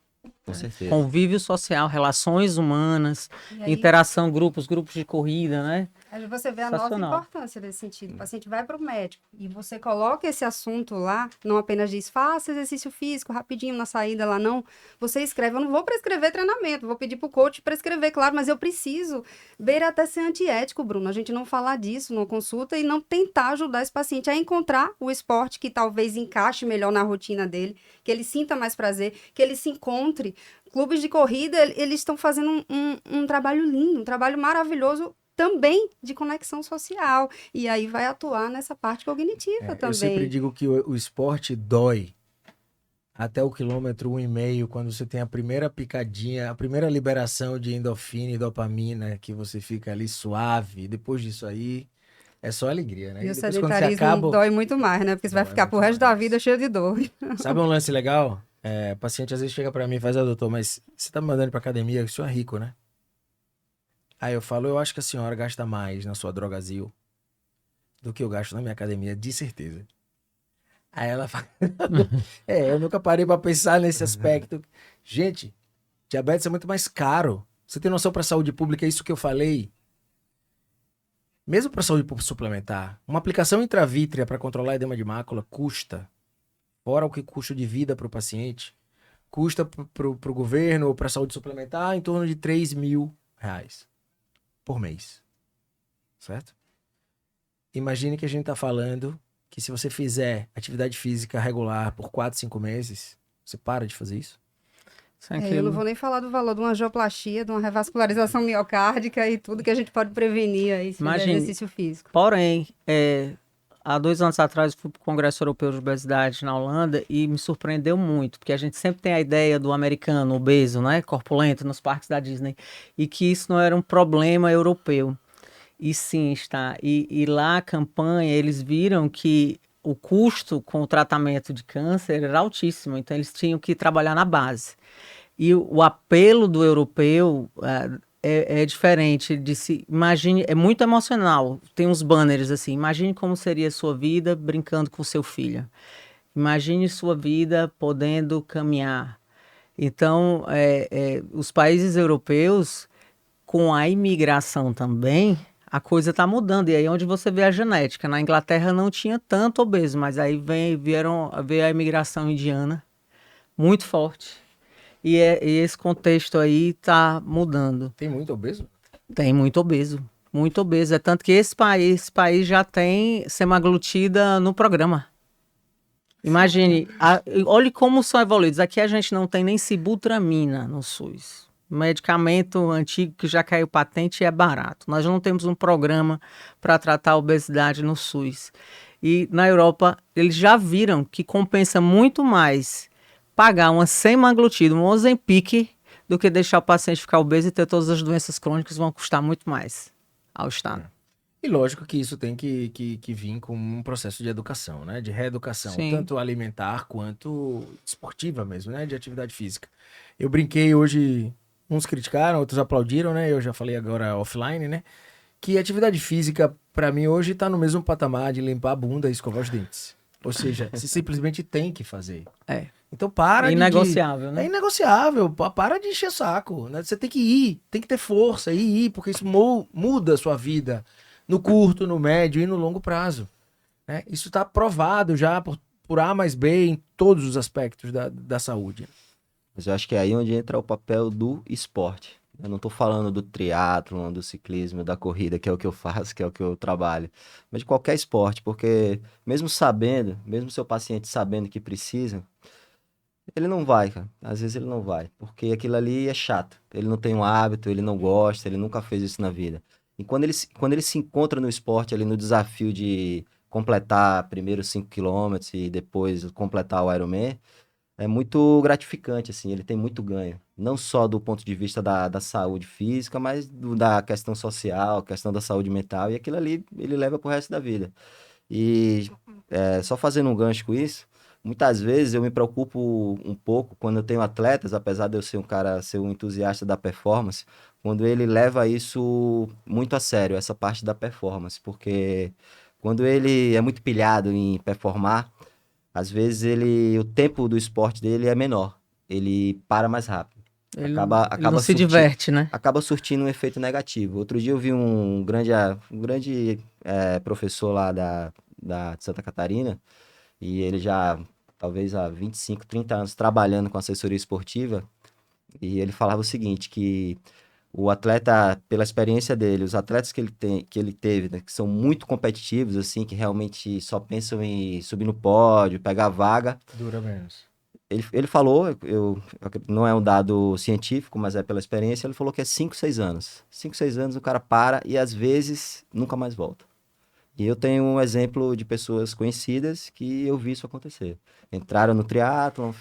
Speaker 3: Com certeza.
Speaker 4: Convívio social, relações humanas,
Speaker 2: aí,
Speaker 4: interação, grupos de corrida, né?
Speaker 2: Aí você vê a nossa importância nesse sentido. O paciente vai para o médico e você coloca esse assunto lá, não apenas diz, faça exercício físico rapidinho na saída lá, não. Você escreve, eu não vou prescrever treinamento, vou pedir para o coach prescrever, claro, mas eu preciso ver até ser antiético, Bruno, a gente não falar disso numa consulta e não tentar ajudar esse paciente a encontrar o esporte que talvez encaixe melhor na rotina dele, que ele sinta mais prazer, que ele se encontre. Clubes de corrida, eles estão fazendo um trabalho lindo, um trabalho maravilhoso também de conexão social. E aí vai atuar nessa parte cognitiva também.
Speaker 1: Eu sempre digo que o esporte dói até o quilômetro 1,5, quando você tem a primeira picadinha, a primeira liberação de endorfina e dopamina, que você fica ali suave. Depois disso aí, é só alegria, né?
Speaker 2: E o sedentarismo dói muito mais, né? Porque você vai ficar pro resto da vida cheio de dor.
Speaker 1: Sabe um lance legal? O paciente às vezes chega pra mim e faz, doutor, mas você tá me mandando pra academia, o senhor é rico, né? Aí eu falo, eu acho que a senhora gasta mais na sua Drogazil do que eu gasto na minha academia, de certeza. Aí ela fala, eu nunca parei pra pensar nesse aspecto. Gente, diabetes é muito mais caro. Você tem noção pra saúde pública, é isso que eu falei? Mesmo pra saúde suplementar, uma aplicação intravítrea para controlar edema de mácula custa, fora o que custa de vida pro paciente, custa pro governo ou pra saúde suplementar em torno de R$3.000 por mês, certo? Imagine que a gente tá falando que se você fizer atividade física regular por 4, 5 meses, você para de fazer isso?
Speaker 2: Eu não vou nem falar do valor de uma angioplastia, de uma revascularização miocárdica e tudo que a gente pode prevenir aí se fizer exercício físico.
Speaker 4: Porém, há 2 anos atrás eu fui para o Congresso Europeu de Obesidade na Holanda e me surpreendeu muito, porque a gente sempre tem a ideia do americano obeso, né, corpulento, nos parques da Disney, e que isso não era um problema europeu. E sim, está. E lá a campanha, eles viram que o custo com o tratamento de câncer era altíssimo, então eles tinham que trabalhar na base. E o apelo do europeu é diferente de se... Imagine, é muito emocional. Tem uns banners assim, imagine como seria a sua vida brincando com seu filho. Imagine sua vida podendo caminhar. Então, os países europeus, com a imigração também, a coisa está mudando. E aí onde você vê a genética. Na Inglaterra não tinha tanto obeso, mas aí veio a imigração indiana, muito forte. E esse contexto aí está mudando.
Speaker 1: Tem muito obeso?
Speaker 4: Tem muito obeso. Muito obeso. É tanto que esse país já tem semaglutida no programa. Imagine, olhe como são evoluídos. Aqui a gente não tem nem sibutramina no SUS. Medicamento antigo que já caiu patente e é barato. Nós não temos um programa para tratar a obesidade no SUS. E na Europa, eles já viram que compensa muito mais pagar uma semaglutida, um Ozempic, do que deixar o paciente ficar obeso e ter todas as doenças crônicas, vão custar muito mais ao Estado.
Speaker 1: E lógico que isso tem que vir com um processo de educação, né? De reeducação, sim, tanto alimentar quanto esportiva mesmo, né? De atividade física. Eu brinquei hoje, uns criticaram, outros aplaudiram, né? Eu já falei agora offline, né? Que atividade física, para mim, hoje tá no mesmo patamar de limpar a bunda e escovar os dentes. Ou seja, você simplesmente tem que fazer. Então para
Speaker 4: inegociável, né?
Speaker 1: É inegociável, para de encher saco, né? Você tem que ir, tem que ter força, ir, porque isso muda a sua vida no curto, no médio e no longo prazo, né? Isso está provado já por A mais B em todos os aspectos da saúde.
Speaker 3: Mas eu acho que é aí onde entra o papel do esporte. Eu não estou falando do triatlon, do ciclismo, da corrida, que é o que eu faço, que é o que eu trabalho, mas de qualquer esporte, porque mesmo seu paciente sabendo que precisa, ele não vai, cara. Às vezes ele não vai, porque aquilo ali é chato. Ele não tem um hábito, ele não gosta, ele nunca fez isso na vida. E quando ele se encontra no esporte, ali no desafio de completar primeiro 5 km e depois completar o Ironman, é muito gratificante, assim, ele tem muito ganho. Não só do ponto de vista da saúde física, mas da questão social, questão da saúde mental, e aquilo ali ele leva pro resto da vida. E só fazendo um gancho com isso, muitas vezes eu me preocupo um pouco quando eu tenho atletas, apesar de eu ser ser um entusiasta da performance, quando ele leva isso muito a sério, essa parte da performance, porque quando ele é muito pilhado em performar, às vezes o tempo do esporte dele é menor, ele para mais rápido.
Speaker 4: Ele não se diverte, né?
Speaker 3: Acaba surtindo um efeito negativo. Outro dia eu vi um grande professor lá de Santa Catarina, e ele já, talvez há 25, 30 anos, trabalhando com assessoria esportiva, e ele falava o seguinte, que o atleta, pela experiência dele, os atletas que ele teve, né, que são muito competitivos, assim, que realmente só pensam em subir no pódio, pegar a vaga.
Speaker 1: Dura menos.
Speaker 3: Ele falou, não é um dado científico, mas é pela experiência, ele falou que é 5, 6 anos. 5, 6 anos o cara para e às vezes nunca mais volta. E eu tenho um exemplo de pessoas conhecidas que eu vi isso acontecer. Entraram no triatlon,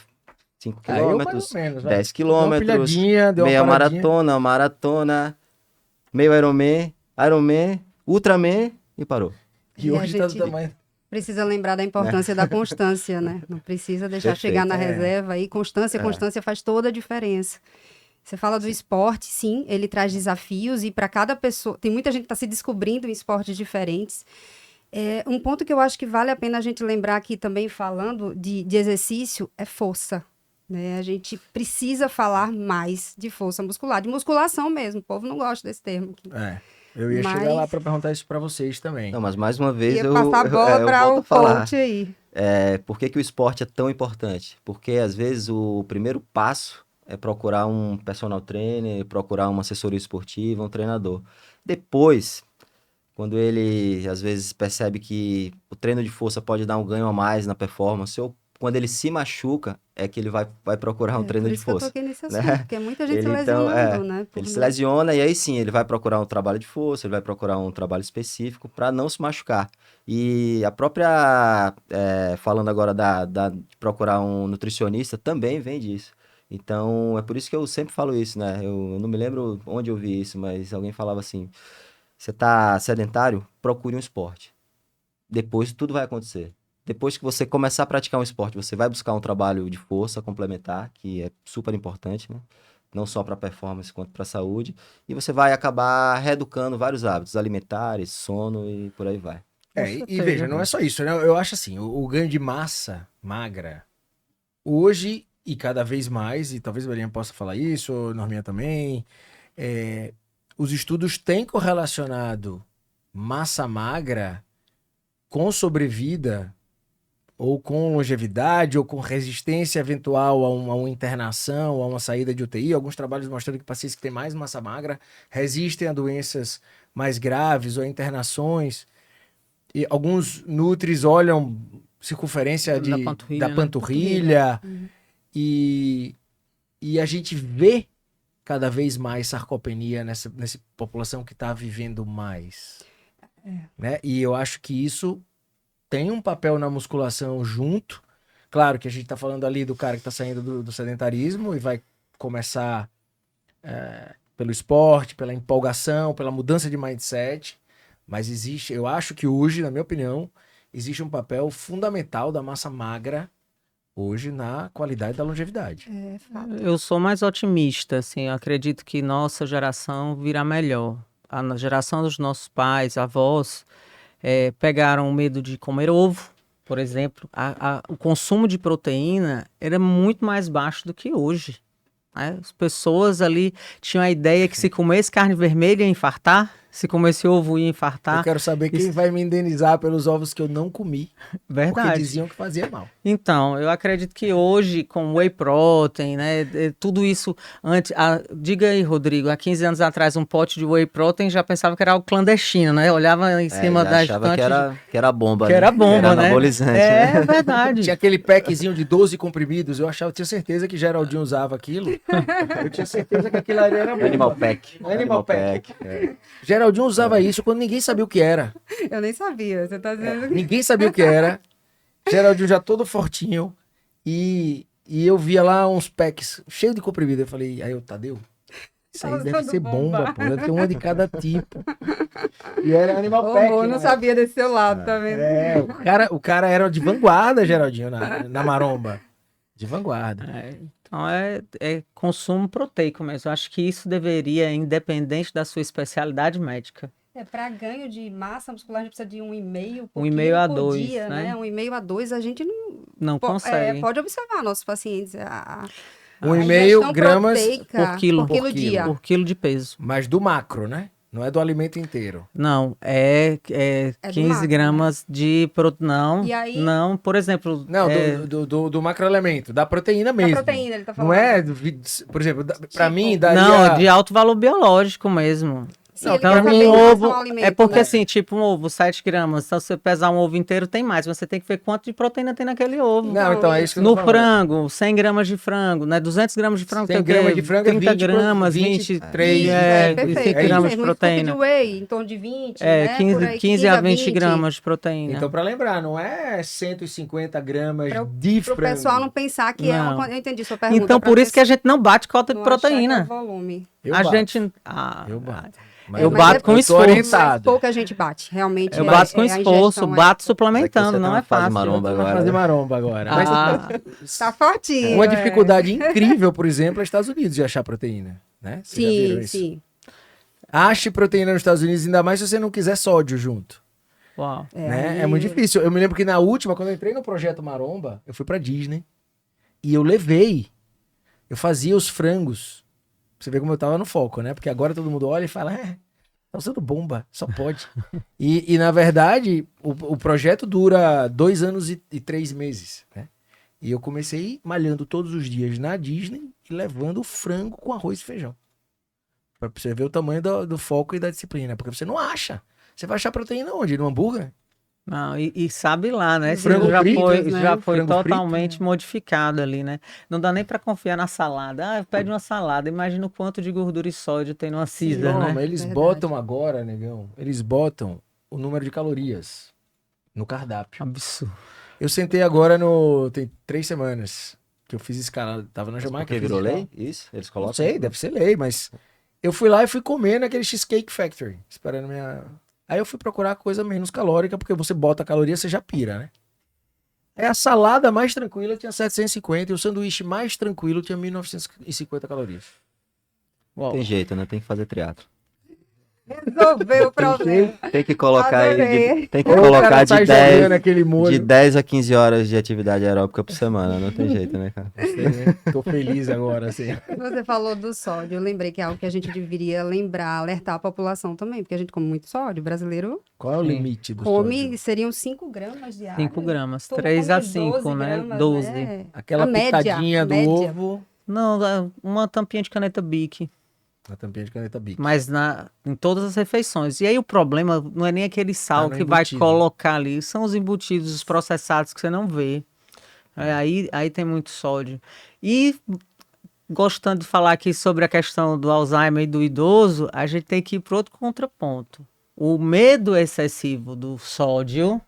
Speaker 3: 5 quilômetros, 10 quilômetros, meia maratona, meio Ironman, Ultraman e parou.
Speaker 1: E hoje tá do tamanho...
Speaker 2: Precisa lembrar da importância da constância, né? Não precisa deixar chegar na reserva aí. Constância faz toda a diferença. Você fala do esporte, sim, ele traz desafios e para cada pessoa... Tem muita gente que está se descobrindo em esportes diferentes. Um ponto que eu acho que vale a pena a gente lembrar aqui também, falando de exercício, é força. Né? A gente precisa falar mais de força muscular, de musculação mesmo. O povo não gosta desse termo aqui.
Speaker 1: Eu ia chegar lá para perguntar isso para vocês também.
Speaker 3: Não, mas mais uma vez eu
Speaker 2: passar a bola para o coach aí.
Speaker 3: Por que o esporte é tão importante? Porque às vezes o primeiro passo é procurar um personal trainer, procurar uma assessoria esportiva, um treinador. Depois, quando ele às vezes percebe que o treino de força pode dar um ganho a mais na performance, ou quando ele se machuca, é que ele vai procurar um treino de força.
Speaker 2: Por isso que eu toquei nesse assunto, porque muita gente se lesionando, né?
Speaker 3: Ele se lesiona e aí sim, ele vai procurar um trabalho de força, ele vai procurar um trabalho específico para não se machucar. E a própria, falando agora de procurar um nutricionista, também vem disso. Então, é por isso que eu sempre falo isso, né? Eu não me lembro onde eu vi isso, mas alguém falava assim, você tá sedentário? Procure um esporte. Depois tudo vai acontecer. Depois que você começar a praticar um esporte, você vai buscar um trabalho de força complementar, que é super importante, né? Não só para performance, quanto para saúde. E você vai acabar reeducando vários hábitos alimentares, sono e por aí vai.
Speaker 1: E veja, não é só isso, né? Eu acho assim, o ganho de massa magra, hoje e cada vez mais, e talvez a Belinha possa falar isso, ou Norminha também, os estudos têm correlacionado massa magra com sobrevida, ou com longevidade, ou com resistência eventual a uma internação, a uma saída de UTI. Alguns trabalhos mostrando que pacientes que têm mais massa magra resistem a doenças mais graves ou a internações. E alguns nutris olham circunferência da panturrilha.
Speaker 2: Né?
Speaker 1: E a gente vê cada vez mais sarcopenia nessa população que está vivendo mais. Né? E eu acho que isso tem um papel na musculação junto. Claro que a gente está falando ali do cara que está saindo do sedentarismo e vai começar pelo esporte, pela empolgação, pela mudança de mindset. Mas eu acho que hoje, na minha opinião, existe um papel fundamental da massa magra hoje na qualidade da longevidade.
Speaker 4: Eu sou mais otimista, assim, eu acredito que nossa geração virá melhor. A geração dos nossos pais, avós, pegaram o medo de comer ovo, por exemplo. O consumo de proteína era muito mais baixo do que hoje. Né? As pessoas ali tinham a ideia que se comesse carne vermelha ia infartar, se comesse ovo ia infartar.
Speaker 1: Eu quero saber quem vai me indenizar pelos ovos que eu não comi.
Speaker 4: Verdade.
Speaker 1: Porque diziam que fazia mal.
Speaker 4: Então, eu acredito que hoje, com whey protein, né, tudo isso... diga aí, Rodrigo, há 15 anos atrás, um pote de whey protein já pensava que era algo clandestino, né? Olhava em cima da
Speaker 3: estante... achava que era bomba,
Speaker 4: que era bomba,
Speaker 3: que era
Speaker 4: né?
Speaker 3: anabolizante.
Speaker 4: É verdade.
Speaker 1: Tinha aquele packzinho de 12 comprimidos, eu tinha certeza que Geraldinho usava aquilo. Eu tinha certeza que aquilo ali era bomba.
Speaker 3: Animal Pack.
Speaker 1: Animal Pack. Geraldinho usava isso quando ninguém sabia o que era.
Speaker 2: Eu nem sabia, você tá dizendo.
Speaker 1: Ninguém sabia o que era. Geraldinho já todo fortinho. E eu via lá uns packs cheios de comprimido. Eu falei, Tadeu, isso aí deve ser bomba, pô. Deve ter uma de cada tipo. E era Animal Pack.
Speaker 2: Eu não sabia desse seu lado, tá vendo?
Speaker 1: O cara era de vanguarda, Geraldinho, na maromba. De vanguarda.
Speaker 4: Então é consumo proteico mesmo. Eu acho que isso deveria, independente da sua especialidade médica.
Speaker 2: Para ganho de massa muscular, a gente precisa de 1,5 por
Speaker 4: 1,5 a
Speaker 2: por
Speaker 4: 2,
Speaker 2: dia, né? 1,5 a 2, a gente
Speaker 4: não consegue.
Speaker 2: Pode observar nossos pacientes.
Speaker 1: 1,5 gramas
Speaker 4: por quilo
Speaker 2: dia.
Speaker 4: Por quilo de peso.
Speaker 1: Mas do macro, né? Não é do alimento inteiro.
Speaker 4: Não, é 15 macro, gramas, né? De proteína.
Speaker 2: E aí?
Speaker 4: Não, por exemplo...
Speaker 1: Não, do macroelemento, da proteína mesmo. Da
Speaker 2: proteína, ele tá falando.
Speaker 1: Não é, por exemplo, pra mim daria...
Speaker 4: Não, de alto valor biológico mesmo.
Speaker 2: Sim, não, pra mim,
Speaker 4: ovo é porque, né? Assim, tipo um ovo, 7 gramas. Então, se você pesar um ovo inteiro, tem mais. Mas você tem que ver quanto de proteína tem naquele ovo.
Speaker 1: Não, então é isso que eu
Speaker 4: tô falando. No frango, 100 gramas de frango, né? 200 gramas de frango,
Speaker 1: 100 gramas de frango
Speaker 4: 30 gramas, 23, 20 gramas de proteína.
Speaker 2: De whey, em torno de 20, né?
Speaker 4: 15 a 20 gramas de proteína.
Speaker 1: Então, pra lembrar, não é 150 gramas de frango.
Speaker 2: Pro pessoal não pensar que é uma... Eu entendi sua pergunta.
Speaker 4: Então, por isso que a gente não bate cota de proteína.
Speaker 2: Volume.
Speaker 1: Eu bato.
Speaker 4: Eu bato com esforço.
Speaker 2: Mas pouca gente bate, realmente.
Speaker 4: Eu bato com esforço, bato suplementando, não é fácil.
Speaker 1: Fazer maromba agora.
Speaker 2: Mas tá fortinho.
Speaker 1: Uma dificuldade incrível, por exemplo, é os Estados Unidos de achar proteína, né?
Speaker 2: Sim.
Speaker 1: Ache proteína nos Estados Unidos, ainda mais se você não quiser sódio junto.
Speaker 4: Uau.
Speaker 1: Né? É muito difícil. Eu me lembro que na última, quando eu entrei no Projeto Maromba, eu fui pra Disney e eu fazia os frangos. Você vê como eu tava no foco, né? Porque agora todo mundo olha e fala, tá usando bomba, só pode. e na verdade, o projeto dura 2 anos e 3 meses, né? E eu comecei malhando todos os dias na Disney e levando frango com arroz e feijão. Pra você ver o tamanho do foco e da disciplina. Porque você não acha. Você vai achar proteína onde? No hambúrguer?
Speaker 4: Não, e sabe lá, né?
Speaker 1: Frango
Speaker 4: Já foi
Speaker 1: frango
Speaker 4: totalmente
Speaker 1: frito,
Speaker 4: modificado ali, né? Não dá nem pra confiar na salada. Pede uma salada. Imagina o quanto de gordura e sódio tem numa Caesar, né?
Speaker 1: Mas eles botam agora, negão, eles botam o número de calorias no cardápio.
Speaker 4: Absurdo.
Speaker 1: Eu sentei agora tem 3 semanas que eu fiz escalada. Tava na Jamaica.
Speaker 3: Porque virou lei? Isso? Eles colocam?
Speaker 1: Não sei, deve ser lei, mas eu fui lá e fui comer naquele Cheesecake Factory, esperando minha... Aí eu fui procurar coisa menos calórica, porque você bota a caloria, você já pira, né? A salada mais tranquila tinha 750 e o sanduíche mais tranquilo tinha 1950 calorias.
Speaker 3: Uau. Tem jeito, né? Tem que fazer triatlo.
Speaker 2: Resolveu o problema.
Speaker 3: Tem que colocar de 10 a 15 horas de atividade aeróbica por semana. Não tem jeito, né, cara?
Speaker 1: Tô feliz agora, assim.
Speaker 2: Você falou do sódio. Eu lembrei que é algo que a gente deveria lembrar, alertar a população também, porque a gente come muito sódio. O brasileiro
Speaker 1: qual é o limite do sódio?
Speaker 2: Seriam 5 gramas diários.
Speaker 4: 5 gramas. 3 a 5, né?
Speaker 2: Gramas,
Speaker 4: 12.
Speaker 2: Né?
Speaker 1: Aquela pitadinha do ovo.
Speaker 4: Não, uma tampinha de caneta Bic.
Speaker 1: A tampinha de caneta Bic.
Speaker 4: Mas em todas as refeições. E aí o problema não é nem aquele sal que vai colocar ali, são os embutidos, os processados que você não vê. Aí tem muito sódio. E gostando de falar aqui sobre a questão do Alzheimer e do idoso, a gente tem que ir para outro contraponto. O medo excessivo do sódio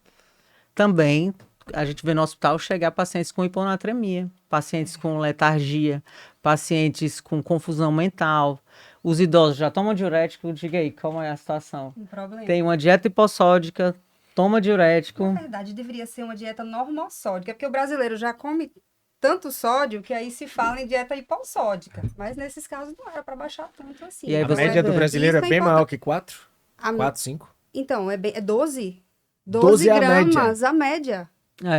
Speaker 4: também, a gente vê no hospital chegar pacientes com hiponatremia, pacientes com letargia, pacientes com confusão mental. Os idosos já tomam diurético, diga aí, como é a situação?
Speaker 2: Um problema.
Speaker 4: Tem uma dieta hipossódica, toma diurético.
Speaker 2: Na verdade, deveria ser uma dieta normossódica, porque o brasileiro já come tanto sódio que aí se fala em dieta hipossódica. Mas nesses casos não era para baixar tanto assim.
Speaker 1: E aí a média do brasileiro é bem maior que 4? 4, 5?
Speaker 2: Então, é 12. 12 gramas a média.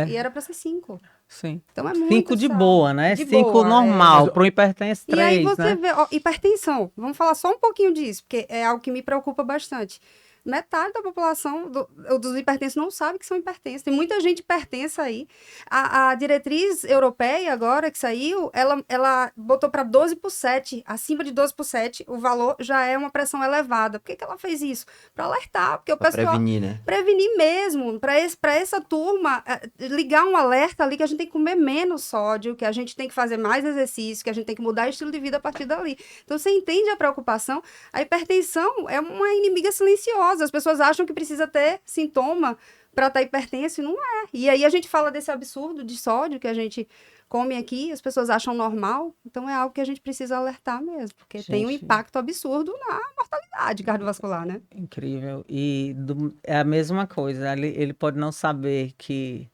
Speaker 2: E era para ser 5.
Speaker 4: Sim.
Speaker 2: Então é muito
Speaker 4: 5 de boa, né? 5 normal, para o hipertenso 3,
Speaker 2: E aí você
Speaker 4: né?
Speaker 2: vê, hipertensão, vamos falar só um pouquinho disso, porque é algo que me preocupa bastante. Metade da população dos hipertensos não sabe que são hipertensos. Tem muita gente hipertensa aí. A diretriz europeia agora que saiu, ela botou para 12/7. Acima de 12/7, o valor já é uma pressão elevada. Por que ela fez isso? Para alertar, porque o pessoal...
Speaker 3: Prevenir, né?
Speaker 2: Prevenir mesmo. Para essa turma, ligar um alerta ali que a gente tem que comer menos sódio, que a gente tem que fazer mais exercício, que a gente tem que mudar o estilo de vida a partir dali. Então, você entende a preocupação? A hipertensão é uma inimiga silenciosa. As pessoas acham que precisa ter sintoma para estar hipertenso, não é. E aí a gente fala desse absurdo de sódio que a gente come aqui, as pessoas acham normal, então é algo que a gente precisa alertar mesmo, porque gente, tem um impacto absurdo na mortalidade cardiovascular, né?
Speaker 4: Incrível. E é a mesma coisa, ele pode não saber que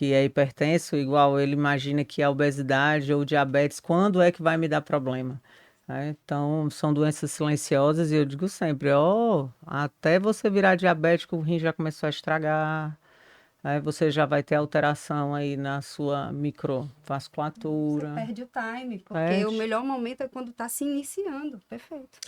Speaker 4: é hipertenso, igual ele imagina que a obesidade ou diabetes, quando é que vai me dar problema? Então, são doenças silenciosas e eu digo sempre, até você virar diabético, o rim já começou a estragar, aí você já vai ter alteração aí na sua microvasculatura.
Speaker 2: Você perde o time, porque o melhor momento é quando está se iniciando. Perfeito.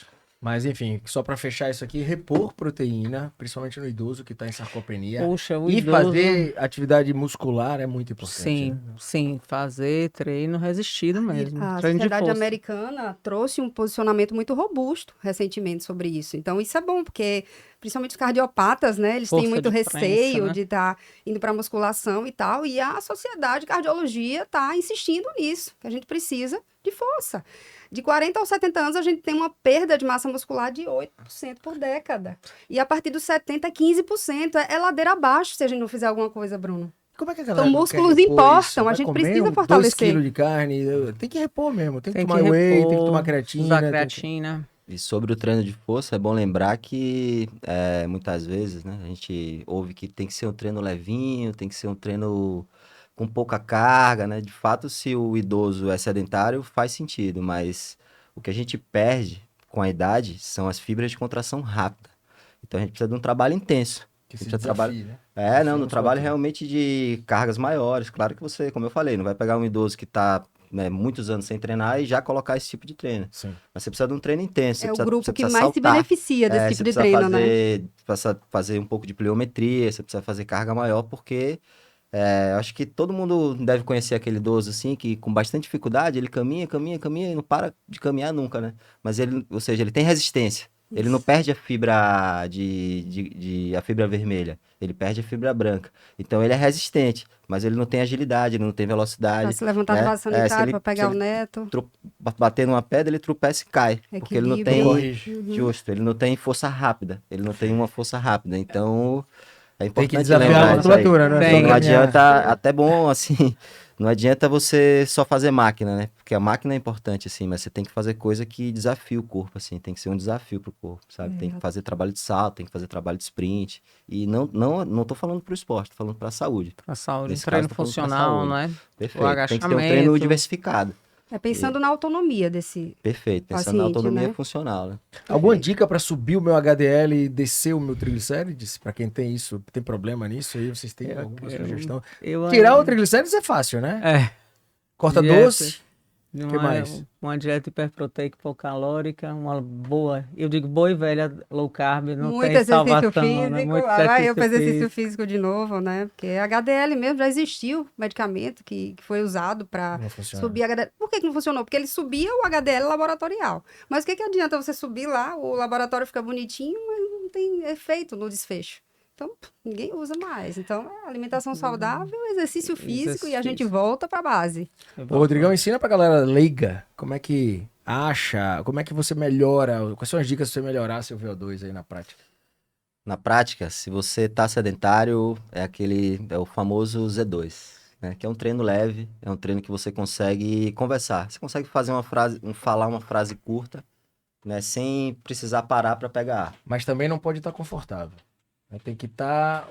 Speaker 1: Mas, enfim, só para fechar isso aqui, repor proteína, principalmente no idoso que está em sarcopenia.
Speaker 4: Puxa, o
Speaker 1: e
Speaker 4: idoso...
Speaker 1: fazer atividade muscular é muito importante.
Speaker 4: Sim,
Speaker 1: né?
Speaker 4: sim, fazer treino resistido mesmo.
Speaker 2: A
Speaker 4: treino
Speaker 2: Sociedade Americana trouxe um posicionamento muito robusto recentemente sobre isso. Então, isso é bom, porque principalmente os cardiopatas, né? Eles têm muito receio, né, de estar indo para musculação e tal. E a Sociedade de Cardiologia está insistindo nisso, que a gente precisa de força. De 40 aos 70 anos, a gente tem uma perda de massa muscular de 8% por década. E a partir dos 70, 15%. É ladeira abaixo se a gente não fizer alguma coisa, Bruno.
Speaker 1: Como é que a
Speaker 2: então, músculos importam, a gente precisa fortalecer.
Speaker 1: 2 quilos de carne, tem que repor mesmo. Tem que tomar whey, tem que tomar creatina.
Speaker 4: Usar creatina.
Speaker 3: E sobre o treino de força, é bom lembrar que muitas vezes, né, a gente ouve que tem que ser um treino levinho, tem que ser um treino com pouca carga, né? De fato, se o idoso é sedentário, faz sentido, mas o que a gente perde com a idade são as fibras de contração rápida. Então a gente precisa de um trabalho intenso.
Speaker 1: Que se desafie,
Speaker 3: né? No trabalho realmente de cargas maiores. Claro que você, como eu falei, não vai pegar um idoso que está muitos anos sem treinar e já colocar esse tipo de treino.
Speaker 1: Sim.
Speaker 3: Mas você precisa de um treino intenso.
Speaker 2: É o grupo que mais se beneficia desse tipo de treino, né?
Speaker 3: Você precisa fazer um pouco de pliometria, você precisa fazer carga maior, porque acho que todo mundo deve conhecer aquele idoso, assim, que com bastante dificuldade, ele caminha e não para de caminhar nunca, né? Mas ou seja, ele tem resistência. Ele não perde a fibra a fibra vermelha, ele perde a fibra branca. Então ele é resistente, mas ele não tem agilidade, ele não tem velocidade.
Speaker 2: Para se levantar do vaso sanitário, para pegar o neto.
Speaker 3: Bater numa pedra, ele tropeça e cai. Porque ele não tem. Justo, ele não tem força rápida. Ele não tem uma força rápida. Então, é importante
Speaker 1: tem que desafiar a musculatura, né?
Speaker 3: Não adianta, até bom, assim. Não adianta você só fazer máquina, né? Porque a máquina é importante, assim, mas você tem que fazer coisa que desafie o corpo, assim. Tem que ser um desafio pro corpo, sabe? Tem que fazer trabalho de salto, tem que fazer trabalho de sprint. E não tô falando pro esporte, tô falando pra saúde.
Speaker 4: Pra saúde, treino funcional, né?
Speaker 3: Perfeito. Tem que ter um treino diversificado.
Speaker 2: Pensando na autonomia desse
Speaker 3: Perfeito, pensando
Speaker 2: paciente,
Speaker 3: na autonomia
Speaker 2: né?
Speaker 3: funcional, né?
Speaker 1: Alguma dica para subir o meu HDL e descer o meu triglicérides? Para quem tem isso, tem problema nisso aí, vocês têm alguma sugestão? Tirar o triglicérides é fácil, né? Corta doce. O que mais?
Speaker 4: Uma dieta hiperproteica hipocalórica, uma boa, eu digo boa e velha low carb, não
Speaker 2: muito
Speaker 4: tem salvação,
Speaker 2: físico,
Speaker 4: né?
Speaker 2: Muito exercício eu fazer exercício físico de novo, né? Porque HDL mesmo já existiu, medicamento que foi usado para subir HDL. Por que não funcionou? Porque ele subia o HDL laboratorial. Mas o que adianta você subir lá, o laboratório fica bonitinho, mas não tem efeito no desfecho. Então, ninguém usa mais. Então, alimentação saudável, exercício físico e a gente volta para a base.
Speaker 1: Ô, Rodrigão, ensina pra galera leiga como é que acha, como é que você melhora, quais são as dicas pra você melhorar seu VO2 aí na prática?
Speaker 3: Na prática, se você tá sedentário, é o famoso Z2, né? Que é um treino leve, é um treino que você consegue conversar. Você consegue fazer falar uma frase curta, né? Sem precisar parar para pegar ar.
Speaker 1: Mas também não pode estar confortável. Tem que estar,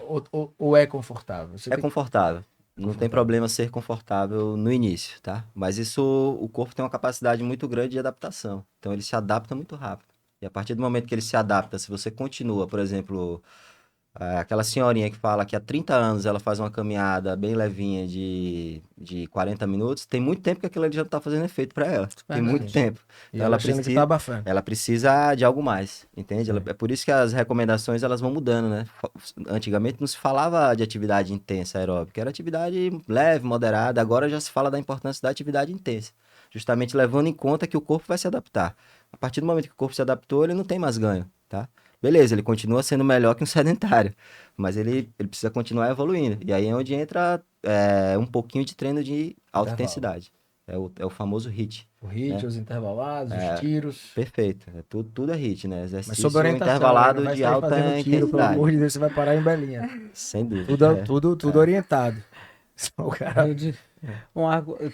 Speaker 1: ou é confortável?
Speaker 3: Confortável. Não tem problema ser confortável no início, tá? Mas o corpo tem uma capacidade muito grande de adaptação. Então, ele se adapta muito rápido. E a partir do momento que ele se adapta, se você continua, por exemplo, aquela senhorinha que fala que há 30 anos ela faz uma caminhada bem levinha de 40 minutos, tem muito tempo que aquilo ali já está fazendo efeito para ela. Tem muito tempo. Então, ela precisa de algo mais, entende? É por isso que as recomendações elas vão mudando, né? Antigamente não se falava de atividade intensa aeróbica, era atividade leve, moderada. Agora já se fala da importância da atividade intensa, justamente levando em conta que o corpo vai se adaptar. A partir do momento que o corpo se adaptou, ele não tem mais ganho, tá? Beleza, ele continua sendo melhor que um sedentário, mas ele precisa continuar evoluindo. E aí é onde entra um pouquinho de treino de alta intensidade. É o famoso HIIT.
Speaker 1: O HIIT, os intervalados, os tiros.
Speaker 3: Perfeito. Tudo é HIIT, né? Exercício
Speaker 1: Mas sobre orientação,
Speaker 3: intervalado de alta
Speaker 1: intensidade. Tiro, pelo amor de Deus, você vai parar em Belinha.
Speaker 3: Sem dúvida.
Speaker 1: Tudo orientado. O cara...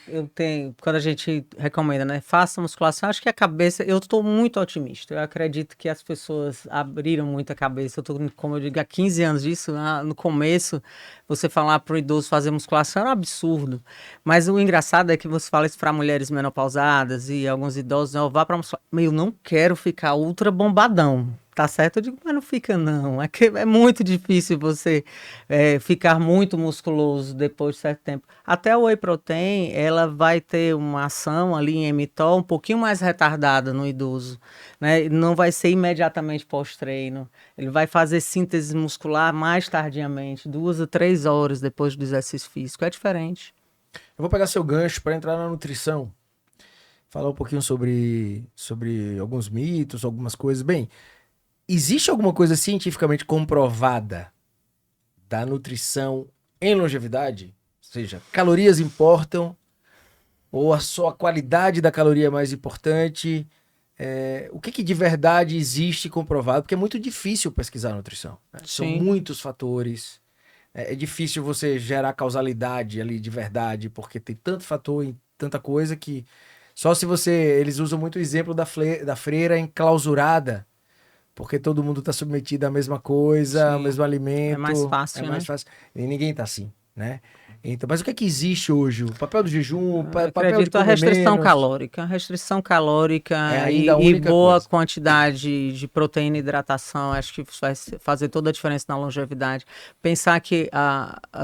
Speaker 4: Eu tenho, quando a gente recomenda, né? Faça musculação, acho que a cabeça, eu estou muito otimista. Eu acredito que as pessoas abriram muito a cabeça. Eu estou, como eu digo, há 15 anos disso. No começo, você falar para o idoso fazer musculação era um absurdo. Mas o engraçado é que você fala isso para mulheres menopausadas e alguns idosos, vá para musculação. Eu não quero ficar ultra bombadão. Tá certo? Eu digo, mas não fica não. É muito difícil você ficar muito musculoso depois de certo tempo. Até o Whey Protein, ela vai ter uma ação ali em mTOR um pouquinho mais retardada no idoso. Né? Não vai ser imediatamente pós-treino. Ele vai fazer síntese muscular mais tardiamente, 2 a 3 horas depois do exercício físico. É diferente.
Speaker 1: Eu vou pegar seu gancho para entrar na nutrição. Falar um pouquinho sobre alguns mitos, algumas coisas. Bem... Existe alguma coisa cientificamente comprovada da nutrição em longevidade? Ou seja, calorias importam? Ou só a qualidade da caloria é mais importante? O que de verdade existe comprovado? Porque é muito difícil pesquisar nutrição. Né? São muitos fatores. É difícil você gerar causalidade ali de verdade, porque tem tanto fator e tanta coisa que... Só se eles usam muito o exemplo da freira enclausurada, porque todo mundo está submetido à mesma coisa, ao mesmo alimento.
Speaker 4: É mais fácil, né?
Speaker 1: É mais fácil. E ninguém está assim, né? Então, mas o que é que existe hoje? O papel do jejum, o papel de comer
Speaker 4: restrição calórica. A restrição calórica e boa quantidade de proteína e hidratação, acho que vai fazer toda a diferença na longevidade. Pensar que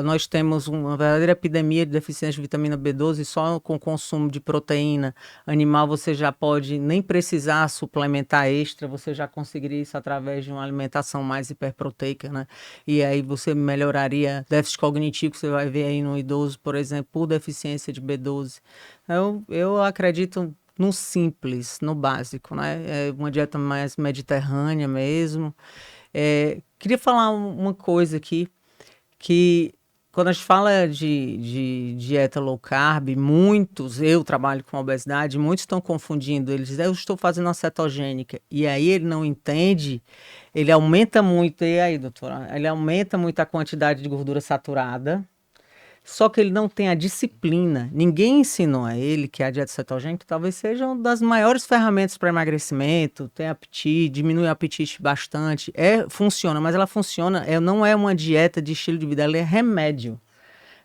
Speaker 4: nós temos uma verdadeira epidemia de deficiência de vitamina B12 e só com o consumo de proteína animal você já pode nem precisar suplementar extra, você já conseguiria isso através de uma alimentação mais hiperproteica, né? E aí você melhoraria déficit cognitivo, que você vai ver aí no idoso, por exemplo, por deficiência de B12. Eu acredito no simples, no básico, né? É uma dieta mais mediterrânea mesmo. Queria falar uma coisa aqui, que quando a gente fala de dieta low carb, eu trabalho com obesidade, muitos estão confundindo, eles dizem, eu estou fazendo uma cetogênica, e aí ele não entende, ele aumenta muito, e aí, doutora? Ele aumenta muito a quantidade de gordura saturada, só que ele não tem a disciplina. Ninguém ensinou a ele que a dieta cetogênica talvez seja uma das maiores ferramentas para emagrecimento, tem apetite, diminui o apetite bastante. Funciona, mas ela funciona, não é uma dieta de estilo de vida, ela é remédio.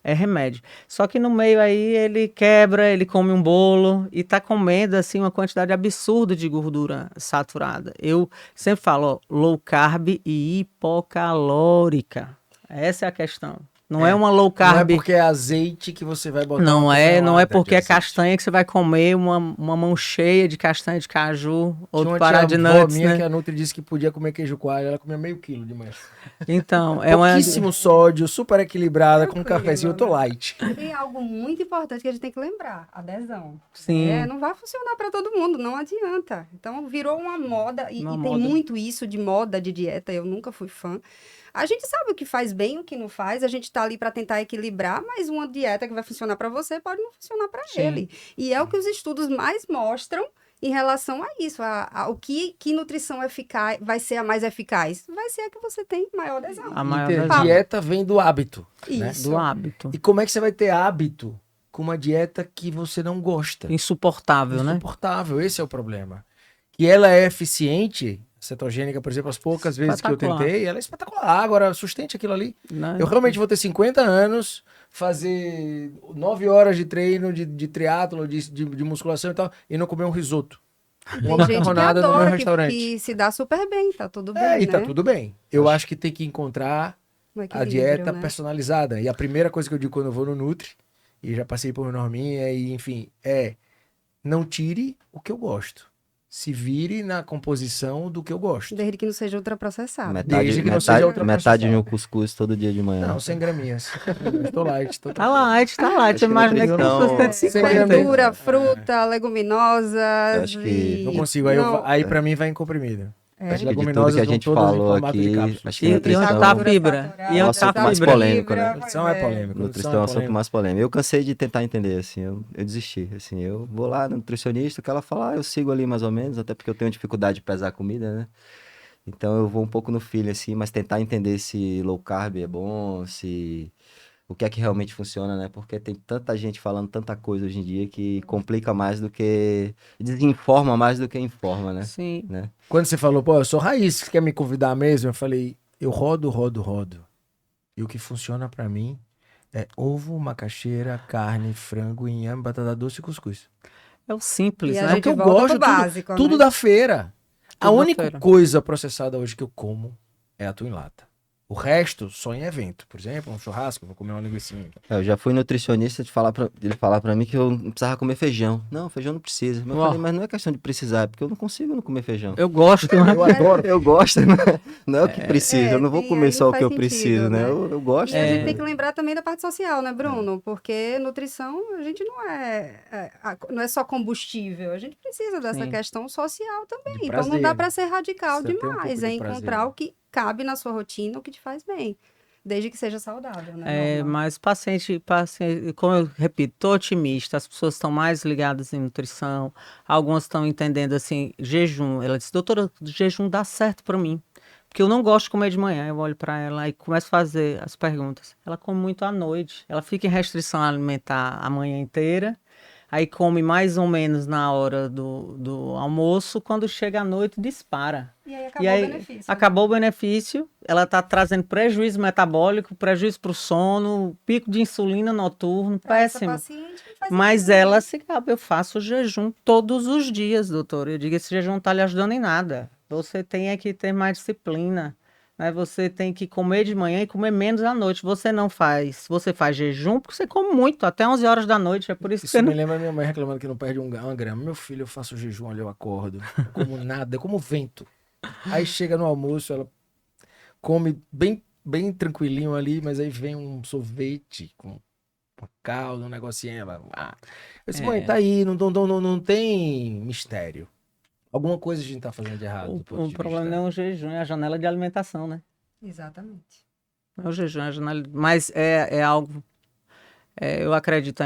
Speaker 4: É remédio. Só que no meio aí ele quebra, ele come um bolo e tá comendo assim uma quantidade absurda de gordura saturada. Eu sempre falo, low carb e hipocalórica. Essa é a questão. Não é uma low carb.
Speaker 1: Não é porque é azeite que você vai botar.
Speaker 4: Não é porque é castanha que você vai comer uma mão cheia de castanha de caju ou de pará de nuts, né?
Speaker 1: Que a Nutri disse que podia comer queijo coalho, ela comia meio quilo de manhã.
Speaker 4: Então,
Speaker 1: pouquíssimo sódio, super equilibrada, com um cafezinho, eu tô light.
Speaker 2: Tem algo muito importante que a gente tem que lembrar, adesão.
Speaker 4: Sim.
Speaker 2: Não vai funcionar para todo mundo, não adianta. Então, virou uma moda, e tem muito isso de moda de dieta, eu nunca fui fã. A gente sabe o que faz bem, o que não faz, a gente tá ali para tentar equilibrar, mas uma dieta que vai funcionar para você pode não funcionar para ele. E é o que os estudos mais mostram em relação a isso, o que nutrição eficaz vai ser a mais eficaz? Vai ser a que você tem maior adesão.
Speaker 1: A dieta vem do hábito.
Speaker 2: Isso.
Speaker 4: Né? Do hábito.
Speaker 1: E como é que você vai ter hábito com uma dieta que você não gosta?
Speaker 4: Insuportável, né?
Speaker 1: Insuportável, esse é o problema. Que ela é eficiente... Cetogênica, por exemplo, as poucas vezes que eu tentei, ela é espetacular. Agora, sustente aquilo ali. Eu realmente vou ter 50 anos, fazer 9 horas de treino, de triatlo, de musculação e tal, e não comer um risoto.
Speaker 2: Uma macarronada no meu restaurante. Que se dá super bem, tá tudo bem,
Speaker 1: e tá tudo bem. Eu acho que tem que encontrar a dieta personalizada. E a primeira coisa que eu digo quando eu vou no Nutri, e já passei por norminha, e enfim, não tire o que eu gosto. Se vire na composição do que eu gosto.
Speaker 2: Desde que não seja ultraprocessado.
Speaker 3: Metade de um cuscuz todo dia de manhã.
Speaker 1: Não, 100 graminhas. Estou light.
Speaker 4: Tá light. Imagina que cuscuz 150.
Speaker 2: Verdura, fruta, leguminosas.
Speaker 3: Acho que...
Speaker 1: Não consigo. Aí pra mim vai em comprimido.
Speaker 3: Acho que de tudo que a gente falou aqui, acho que
Speaker 4: e onde tá a fibra?
Speaker 3: E onde tá a mais polêmico, né?
Speaker 1: Nutrição é polêmico.
Speaker 3: Nutrição é um assunto mais polêmico. Eu cansei de tentar entender, assim, eu desisti, assim, eu vou lá no nutricionista, que ela fala, eu sigo ali mais ou menos, até porque eu tenho dificuldade de pesar a comida, né? Então eu vou um pouco no feeling, assim, mas tentar entender se low carb é bom, se... o que é que realmente funciona, né? Porque tem tanta gente falando tanta coisa hoje em dia que complica mais do que... desinforma mais do que informa, né?
Speaker 4: Sim.
Speaker 3: Né?
Speaker 1: Quando você falou, pô, eu sou Raiz, você quer me convidar mesmo? Eu falei, eu rodo. E o que funciona pra mim é ovo, macaxeira, carne, frango, inhame, batata doce e cuscuz.
Speaker 4: É o simples,
Speaker 2: e
Speaker 4: né?
Speaker 2: A gente
Speaker 1: eu
Speaker 2: volta
Speaker 1: gosto
Speaker 2: pro básico,
Speaker 1: tudo
Speaker 2: né?
Speaker 1: da feira. A
Speaker 4: Tudo da
Speaker 1: única
Speaker 4: feira.
Speaker 1: coisa processada hoje que eu como é atum em lata. O resto, só em evento. Por exemplo, um churrasco, vou comer uma linguicinha.
Speaker 3: Eu já fui nutricionista ele falar pra mim que eu não precisava comer feijão. Não, feijão não precisa. Mas eu falei, mas não é questão de precisar, é porque eu não consigo não comer feijão.
Speaker 4: Eu gosto, né?
Speaker 1: Eu adoro.
Speaker 3: Eu gosto, né? Não é o que precisa, eu não vou comer só o que eu
Speaker 2: sentido,
Speaker 3: preciso, né? Eu gosto.
Speaker 2: E a gente tem que lembrar também da parte social, né, Bruno? Porque nutrição, a gente não é só combustível, a gente precisa dessa
Speaker 4: Sim.
Speaker 2: questão social também.
Speaker 1: De
Speaker 2: Então não
Speaker 1: prazer,
Speaker 2: dá
Speaker 1: né?
Speaker 2: para ser radical
Speaker 1: Precisa ter um
Speaker 2: demais,
Speaker 1: pouco
Speaker 2: é
Speaker 1: de prazer,
Speaker 2: encontrar
Speaker 1: né?
Speaker 2: o que cabe na sua rotina, o que te faz bem. Desde que seja saudável, né? Normal.
Speaker 4: Mas paciente, como eu repito, tô otimista, as pessoas estão mais ligadas em nutrição, algumas estão entendendo assim, jejum. Ela disse, doutora, jejum dá certo para mim, porque eu não gosto de comer de manhã. Eu olho para ela e começo a fazer as perguntas. Ela come muito à noite, ela fica em restrição alimentar a manhã inteira, aí come mais ou menos na hora do almoço, quando chega à noite dispara.
Speaker 2: E aí acabou o benefício.
Speaker 4: Acabou o benefício, ela está trazendo prejuízo metabólico, prejuízo para o sono, pico de insulina noturno,
Speaker 2: Pra essa
Speaker 4: péssimo.
Speaker 2: paciente, não faz
Speaker 4: Mas
Speaker 2: sentido,
Speaker 4: ela
Speaker 2: né?
Speaker 4: se acaba, eu faço jejum todos os dias, doutor. Eu digo, esse jejum não está lhe ajudando em nada. Você tem é que ter mais disciplina, né? Você tem que comer de manhã e comer menos à noite. Você não faz, você faz jejum porque você come muito, até 11 horas da noite, é por isso que
Speaker 1: Isso
Speaker 4: você
Speaker 1: me
Speaker 4: não...
Speaker 1: lembra minha mãe reclamando que não perde uma grama. Meu filho, eu faço jejum, olha, eu acordo. Não como nada, eu como vento. Aí chega no almoço, ela come bem tranquilinho ali, mas aí vem um sorvete com uma calda, um negocinho. Ela, eu disse, mãe, tá aí, não tem mistério. Alguma coisa a gente tá fazendo de errado.
Speaker 4: O problema não é o jejum, é a janela de alimentação, né?
Speaker 2: Exatamente.
Speaker 4: Não é o jejum, é a janela... Mas é algo... eu acredito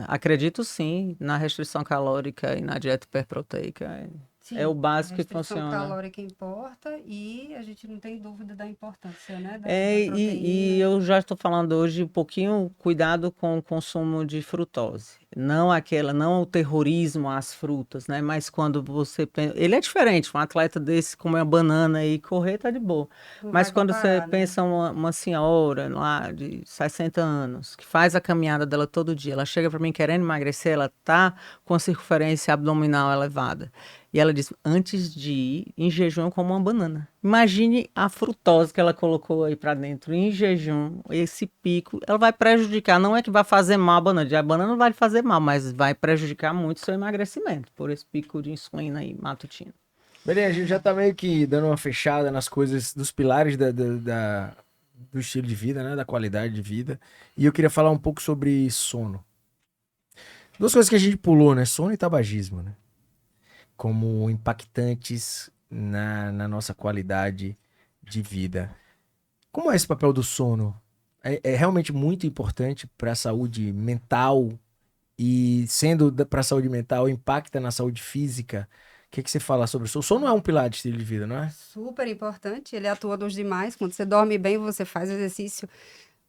Speaker 4: acredito sim na restrição calórica e na dieta hiperproteica.
Speaker 2: Sim,
Speaker 4: É o básico que
Speaker 2: a restrição
Speaker 4: funciona.
Speaker 2: calórica importa e a gente não tem dúvida da importância, né? Da
Speaker 4: E
Speaker 2: proteína.
Speaker 4: eu já estou falando hoje um pouquinho cuidado com o consumo de frutose. Não o terrorismo às frutas, né? Mas quando você pensa... Ele é diferente, um atleta desse comer uma banana e correr tá de boa.
Speaker 2: Não
Speaker 4: Mas
Speaker 2: vai
Speaker 4: quando
Speaker 2: comparar,
Speaker 4: você pensa uma senhora lá de 60 anos, que faz a caminhada dela todo dia, ela chega para mim querendo emagrecer, ela tá com a circunferência abdominal elevada. E ela disse, antes de ir em jejum, eu como uma banana. Imagine a frutose que ela colocou aí para dentro em jejum, esse pico, ela vai prejudicar, não é que vai fazer mal a banana não vai fazer mal, mas vai prejudicar muito o seu emagrecimento, por esse pico de insulina aí matutino.
Speaker 1: Beleza, a gente já tá meio que dando uma fechada nas coisas, dos pilares do estilo de vida, né? Da qualidade de vida. E eu queria falar um pouco sobre sono. Duas coisas que a gente pulou, né? Sono e tabagismo, né? Como impactantes na nossa qualidade de vida. Como é esse papel do sono? É realmente muito importante para a saúde mental e sendo para a saúde mental, impacta na saúde física? O que você fala sobre o sono? O sono é um pilar de estilo de vida, não é?
Speaker 2: Super importante, ele atua nos demais. Quando você dorme bem, você faz exercício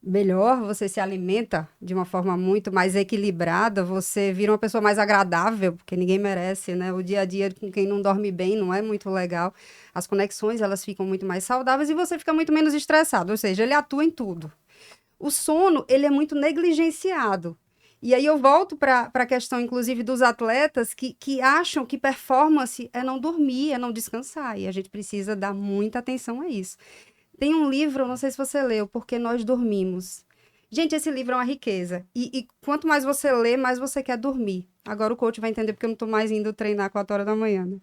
Speaker 2: melhor, você se alimenta de uma forma muito mais equilibrada, você vira uma pessoa mais agradável, porque ninguém merece, né? O dia a dia com quem não dorme bem não é muito legal. As conexões, elas ficam muito mais saudáveis e você fica muito menos estressado, ou seja, ele atua em tudo. O sono, ele é muito negligenciado. E aí eu volto para a questão, inclusive, dos atletas que acham que performance é não dormir, é não descansar, e a gente precisa dar muita atenção a isso. Tem um livro, não sei se você leu, Porque Nós Dormimos. Gente, esse livro é uma riqueza. E quanto mais você lê, mais você quer dormir. Agora o coach vai entender porque eu não estou mais indo treinar 4 horas da manhã, né?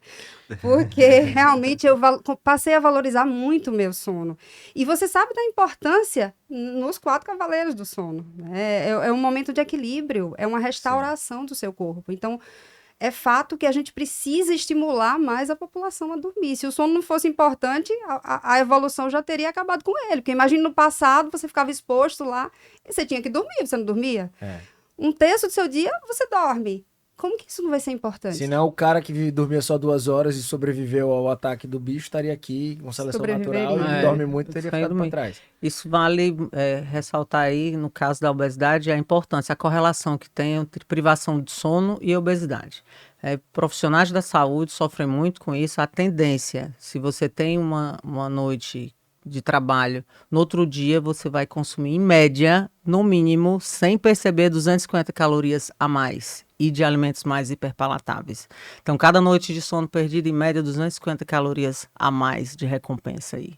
Speaker 2: Porque realmente eu passei a valorizar muito o meu sono. E você sabe da importância nos 4 cavaleiros do sono. Né? É um momento de equilíbrio, é uma restauração do seu corpo. Então, é fato que a gente precisa estimular mais a população a dormir. Se o sono não fosse importante, a evolução já teria acabado com ele. Porque imagina no passado, você ficava exposto lá, e você tinha que dormir, você não dormia? Um terço do seu dia, você dorme. Como que isso não vai ser importante?
Speaker 1: Se não, o cara que dormia só 2 horas e sobreviveu ao ataque do bicho estaria aqui com seleção natural e dorme muito, teria ficado para trás.
Speaker 4: Isso vale ressaltar aí, no caso da obesidade, a importância, a correlação que tem entre privação de sono e obesidade. Profissionais da saúde sofrem muito com isso. A tendência, se você tem uma noite de trabalho, no outro dia você vai consumir, em média, no mínimo, sem perceber, 250 calorias a mais e de alimentos mais hiperpalatáveis. Então, cada noite de sono perdido, em média, 250 calorias a mais de recompensa aí.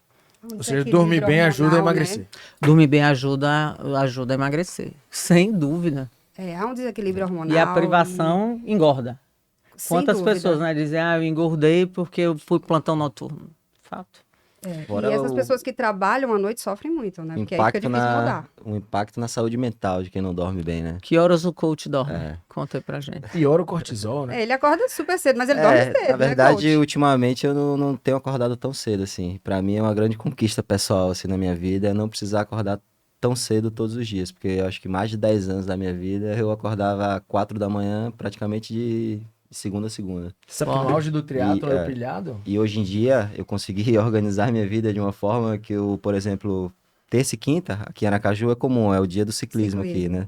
Speaker 1: Ou seja, dormir bem ajuda a emagrecer. Né?
Speaker 4: Dormir bem ajuda a emagrecer, sem dúvida.
Speaker 2: Há um desequilíbrio hormonal.
Speaker 4: E a privação engorda. Quantas pessoas, né, dizem, eu engordei porque eu fui plantão noturno. Fato.
Speaker 2: E essas pessoas que trabalham à noite sofrem muito, né? Porque aí fica difícil mudar.
Speaker 3: O impacto na saúde mental de quem não dorme bem, né?
Speaker 4: Que horas o coach dorme? Conta aí pra gente.
Speaker 1: Pior o cortisol, né?
Speaker 2: Ele acorda super cedo, mas ele dorme cedo,
Speaker 3: na verdade,
Speaker 2: né,
Speaker 3: ultimamente eu não tenho acordado tão cedo, assim. Pra mim é uma grande conquista pessoal, assim, na minha vida, não precisar acordar tão cedo todos os dias. Porque eu acho que mais de 10 anos da minha vida, eu acordava 4 da manhã, praticamente de segunda a segunda.
Speaker 1: Sabe que no auge do triatlo é pilhado?
Speaker 3: E hoje em dia eu consegui organizar minha vida de uma forma que eu, por exemplo, terça e quinta, aqui em Aracaju é comum, é o dia do ciclismo aqui, né?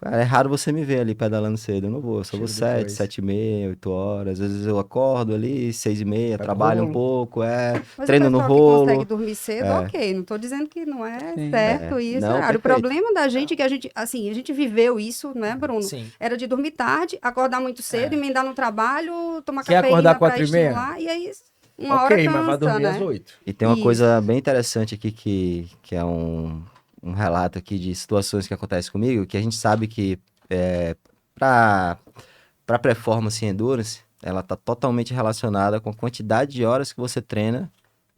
Speaker 3: É raro você me ver ali pedalando cedo, eu não vou, eu só vou 7, 7h30, 8 horas, às vezes eu acordo ali, 6h30, trabalho um pouco, treino no rolo.
Speaker 2: Mas consegue dormir cedo, ok, não tô dizendo que não é certo isso, não, o problema da gente é que a gente viveu isso, né, Bruno? Sim. Era de dormir tarde, acordar muito cedo, emendar no trabalho, tomar cafeína pra estimular, e aí uma hora cansa,
Speaker 1: mas vai dormir às 8.
Speaker 3: E tem uma coisa bem interessante aqui que é um relato aqui de situações que acontecem comigo, que a gente sabe que para performance em endurance, ela está totalmente relacionada com a quantidade de horas que você treina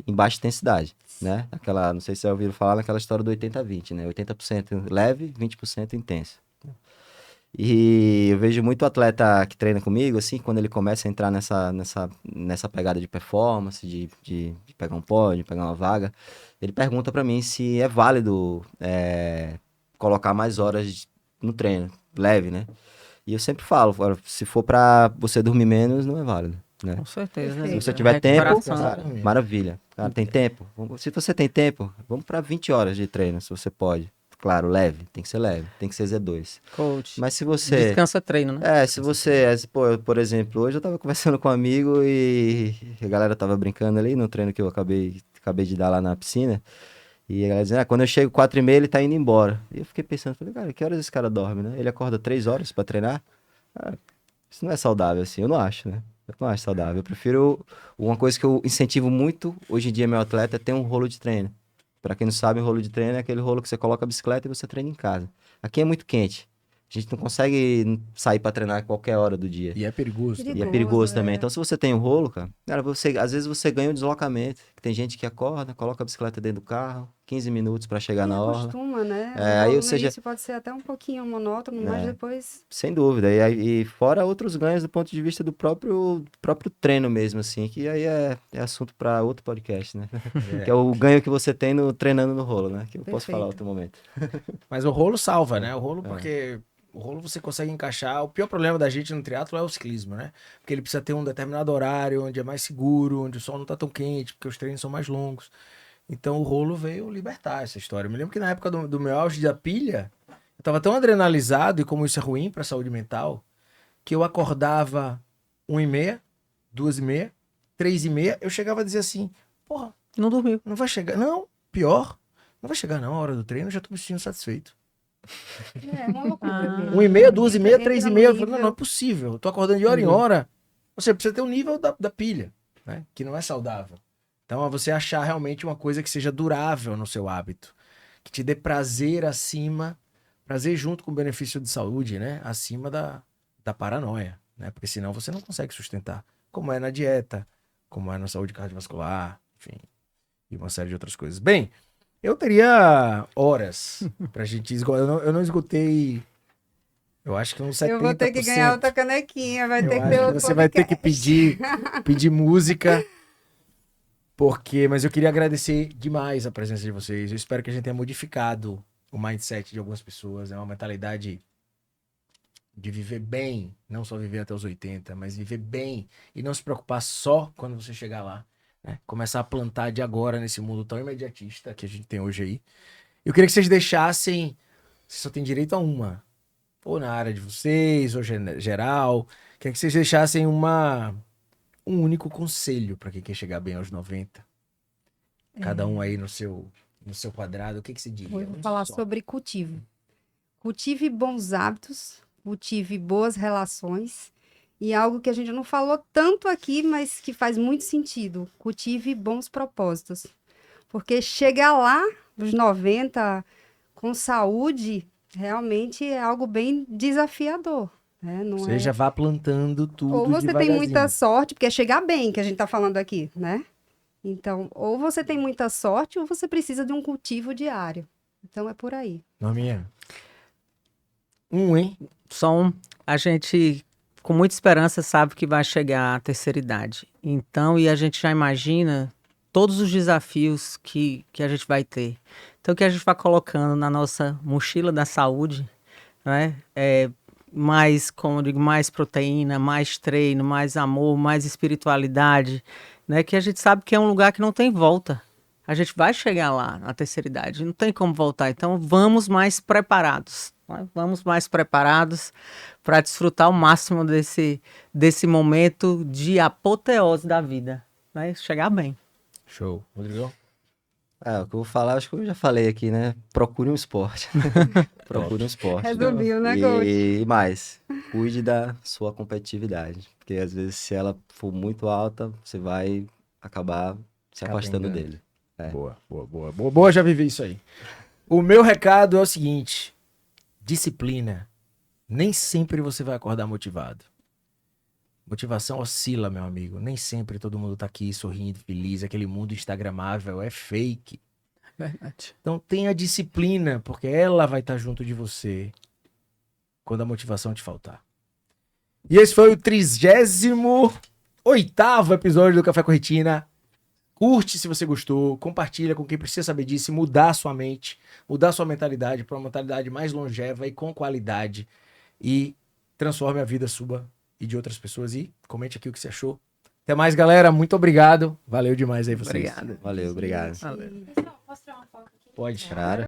Speaker 3: em baixa intensidade, né? Não sei se vocês já ouviram falar naquela história do 80-20, né? 80% leve, 20% intenso. E eu vejo muito atleta que treina comigo, assim, quando ele começa a entrar nessa pegada de performance, de pegar um pódio, pegar uma vaga, ele pergunta pra mim se é válido colocar mais horas no treino, leve, né? E eu sempre falo, se for pra você dormir menos, não é válido, né?
Speaker 4: Com certeza.
Speaker 3: Se você tiver tempo, cara, maravilha. Cara, tem tempo? Se você tem tempo, vamos pra 20 horas de treino, se você pode. Claro, leve, tem que ser leve, tem que ser Z2.
Speaker 4: Coach.
Speaker 3: Mas se você...
Speaker 4: Descansa treino, né?
Speaker 3: Se você... por exemplo, hoje eu tava conversando com um amigo e a galera tava brincando ali no treino que eu acabei de dar lá na piscina. E a galera dizendo, quando eu chego 4h30 ele tá indo embora. E eu fiquei pensando, falei, cara, que horas esse cara dorme, né? Ele acorda 3 horas pra treinar? Isso não é saudável, assim, eu não acho, né? Eu não acho saudável. Eu prefiro... Uma coisa que eu incentivo muito hoje em dia meu atleta é ter um rolo de treino. Pra quem não sabe, o rolo de treino é aquele rolo que você coloca a bicicleta e você treina em casa. Aqui é muito quente. A gente não consegue sair pra treinar a qualquer hora do dia.
Speaker 1: E é perigoso.
Speaker 3: E é perigoso também. Então, se você tem um rolo, cara, às vezes você ganha um deslocamento. Tem gente que acorda, coloca a bicicleta dentro do carro, 15 minutos pra chegar na orla.
Speaker 2: Acostuma, né?
Speaker 3: Aí, ou seja,
Speaker 2: isso pode ser até um pouquinho monótono, mas depois...
Speaker 3: Sem dúvida. E fora outros ganhos do ponto de vista do próprio treino mesmo, assim, que aí é assunto para outro podcast, né? Que é o ganho que você tem treinando no rolo, né? Que eu posso falar outro momento.
Speaker 1: Mas o rolo salva, né? O rolo porque... O rolo você consegue encaixar. O pior problema da gente no triatlo é o ciclismo, né? Porque ele precisa ter um determinado horário onde é mais seguro, onde o sol não tá tão quente, porque os treinos são mais longos. Então o rolo veio libertar essa história. Eu me lembro que na época do meu auge da pilha, eu tava tão adrenalizado, e como isso é ruim pra saúde mental, que eu acordava 1h30, 2h30, 3h30, eu chegava a dizer assim, porra,
Speaker 4: não dormiu.
Speaker 1: Não vai chegar. Não, pior, não vai chegar não a hora do treino, eu já tô me sentindo satisfeito.
Speaker 2: Uma loucura.
Speaker 1: 1h30, 2h30, 3h30. Eu falei, não é possível. Eu tô acordando de hora em hora. Você precisa ter um nível da pilha, né? Que não é saudável. Então é você achar realmente uma coisa que seja durável no seu hábito. Que te dê prazer acima, prazer junto com o benefício de saúde, né? Acima da paranoia, né? Porque senão você não consegue sustentar. Como é na dieta, como é na saúde cardiovascular, enfim. E uma série de outras coisas. Bem... Eu teria horas pra gente esgotar. Eu não esgotei Eu acho que uns 70%.
Speaker 2: Eu vou ter que ganhar outra canequinha, vai ter que ter outro
Speaker 1: Você vai ter que pedir música, mas eu queria agradecer demais a presença de vocês. Eu espero que a gente tenha modificado o mindset de algumas pessoas. É uma mentalidade de viver bem, não só viver até os 80, mas viver bem e não se preocupar só quando você chegar lá. Né? Começar a plantar de agora nesse mundo tão imediatista que a gente tem hoje aí. Eu queria que vocês deixassem, você só tem direito a uma, ou na área de vocês, ou geral, queria que vocês deixassem um único conselho para quem quer chegar bem aos 90. Cada um aí no seu quadrado, o que você diria?
Speaker 2: Eu vou falar sobre cultivo. Cultive bons hábitos, cultive boas relações e algo que a gente não falou tanto aqui, mas que faz muito sentido. Cultive bons propósitos. Porque chegar lá, nos 90, com saúde, realmente é algo bem desafiador. Né?
Speaker 1: Você já vá plantando tudo.
Speaker 2: Ou você tem muita sorte, porque é chegar bem que a gente está falando aqui, né? Então, ou você tem muita sorte, ou você precisa de um cultivo diário. Então, é por aí.
Speaker 1: Norminha. Hein?
Speaker 4: Só um. A gente, com muita esperança, sabe que vai chegar à terceira idade. Então, e a gente já imagina todos os desafios que a gente vai ter. Então, que a gente vai colocando na nossa mochila da saúde, né? Mais, como eu digo, mais proteína, mais treino, mais amor, mais espiritualidade, né? Que a gente sabe que é um lugar que não tem volta. A gente vai chegar lá na terceira idade, não tem como voltar. Então, vamos mais preparados. Né? Vamos mais preparados para desfrutar o máximo desse momento de apoteose da vida. Né? Chegar bem.
Speaker 1: Show. Rodrigo?
Speaker 3: O que eu vou falar, acho que eu já falei aqui, né? Procure um esporte. Procure um esporte.
Speaker 2: Resumiu, né, coach?
Speaker 3: E mais, cuide da sua competitividade. Porque às vezes, se ela for muito alta, você vai acabar se afastando dele.
Speaker 1: Boa, já vivi isso aí. O meu recado é o seguinte: disciplina. Nem sempre você vai acordar motivado. Motivação oscila, meu amigo. Nem sempre todo mundo tá aqui sorrindo, feliz. Aquele mundo instagramável é fake.
Speaker 4: Verdade.
Speaker 1: Então tenha disciplina, porque ela vai estar junto de você quando a motivação te faltar. E esse foi o 38º episódio do Café com Retina. Curte se você gostou, compartilha com quem precisa saber disso, mudar a sua mente, mudar a sua mentalidade para uma mentalidade mais longeva e com qualidade. E transforme a vida sua e de outras pessoas. E comente aqui o que você achou. Até mais, galera. Muito obrigado. Valeu demais aí vocês.
Speaker 4: Obrigado.
Speaker 3: Valeu, obrigado.
Speaker 4: Valeu.
Speaker 2: Posso tirar uma foto aqui?
Speaker 1: Pode.
Speaker 3: Claro.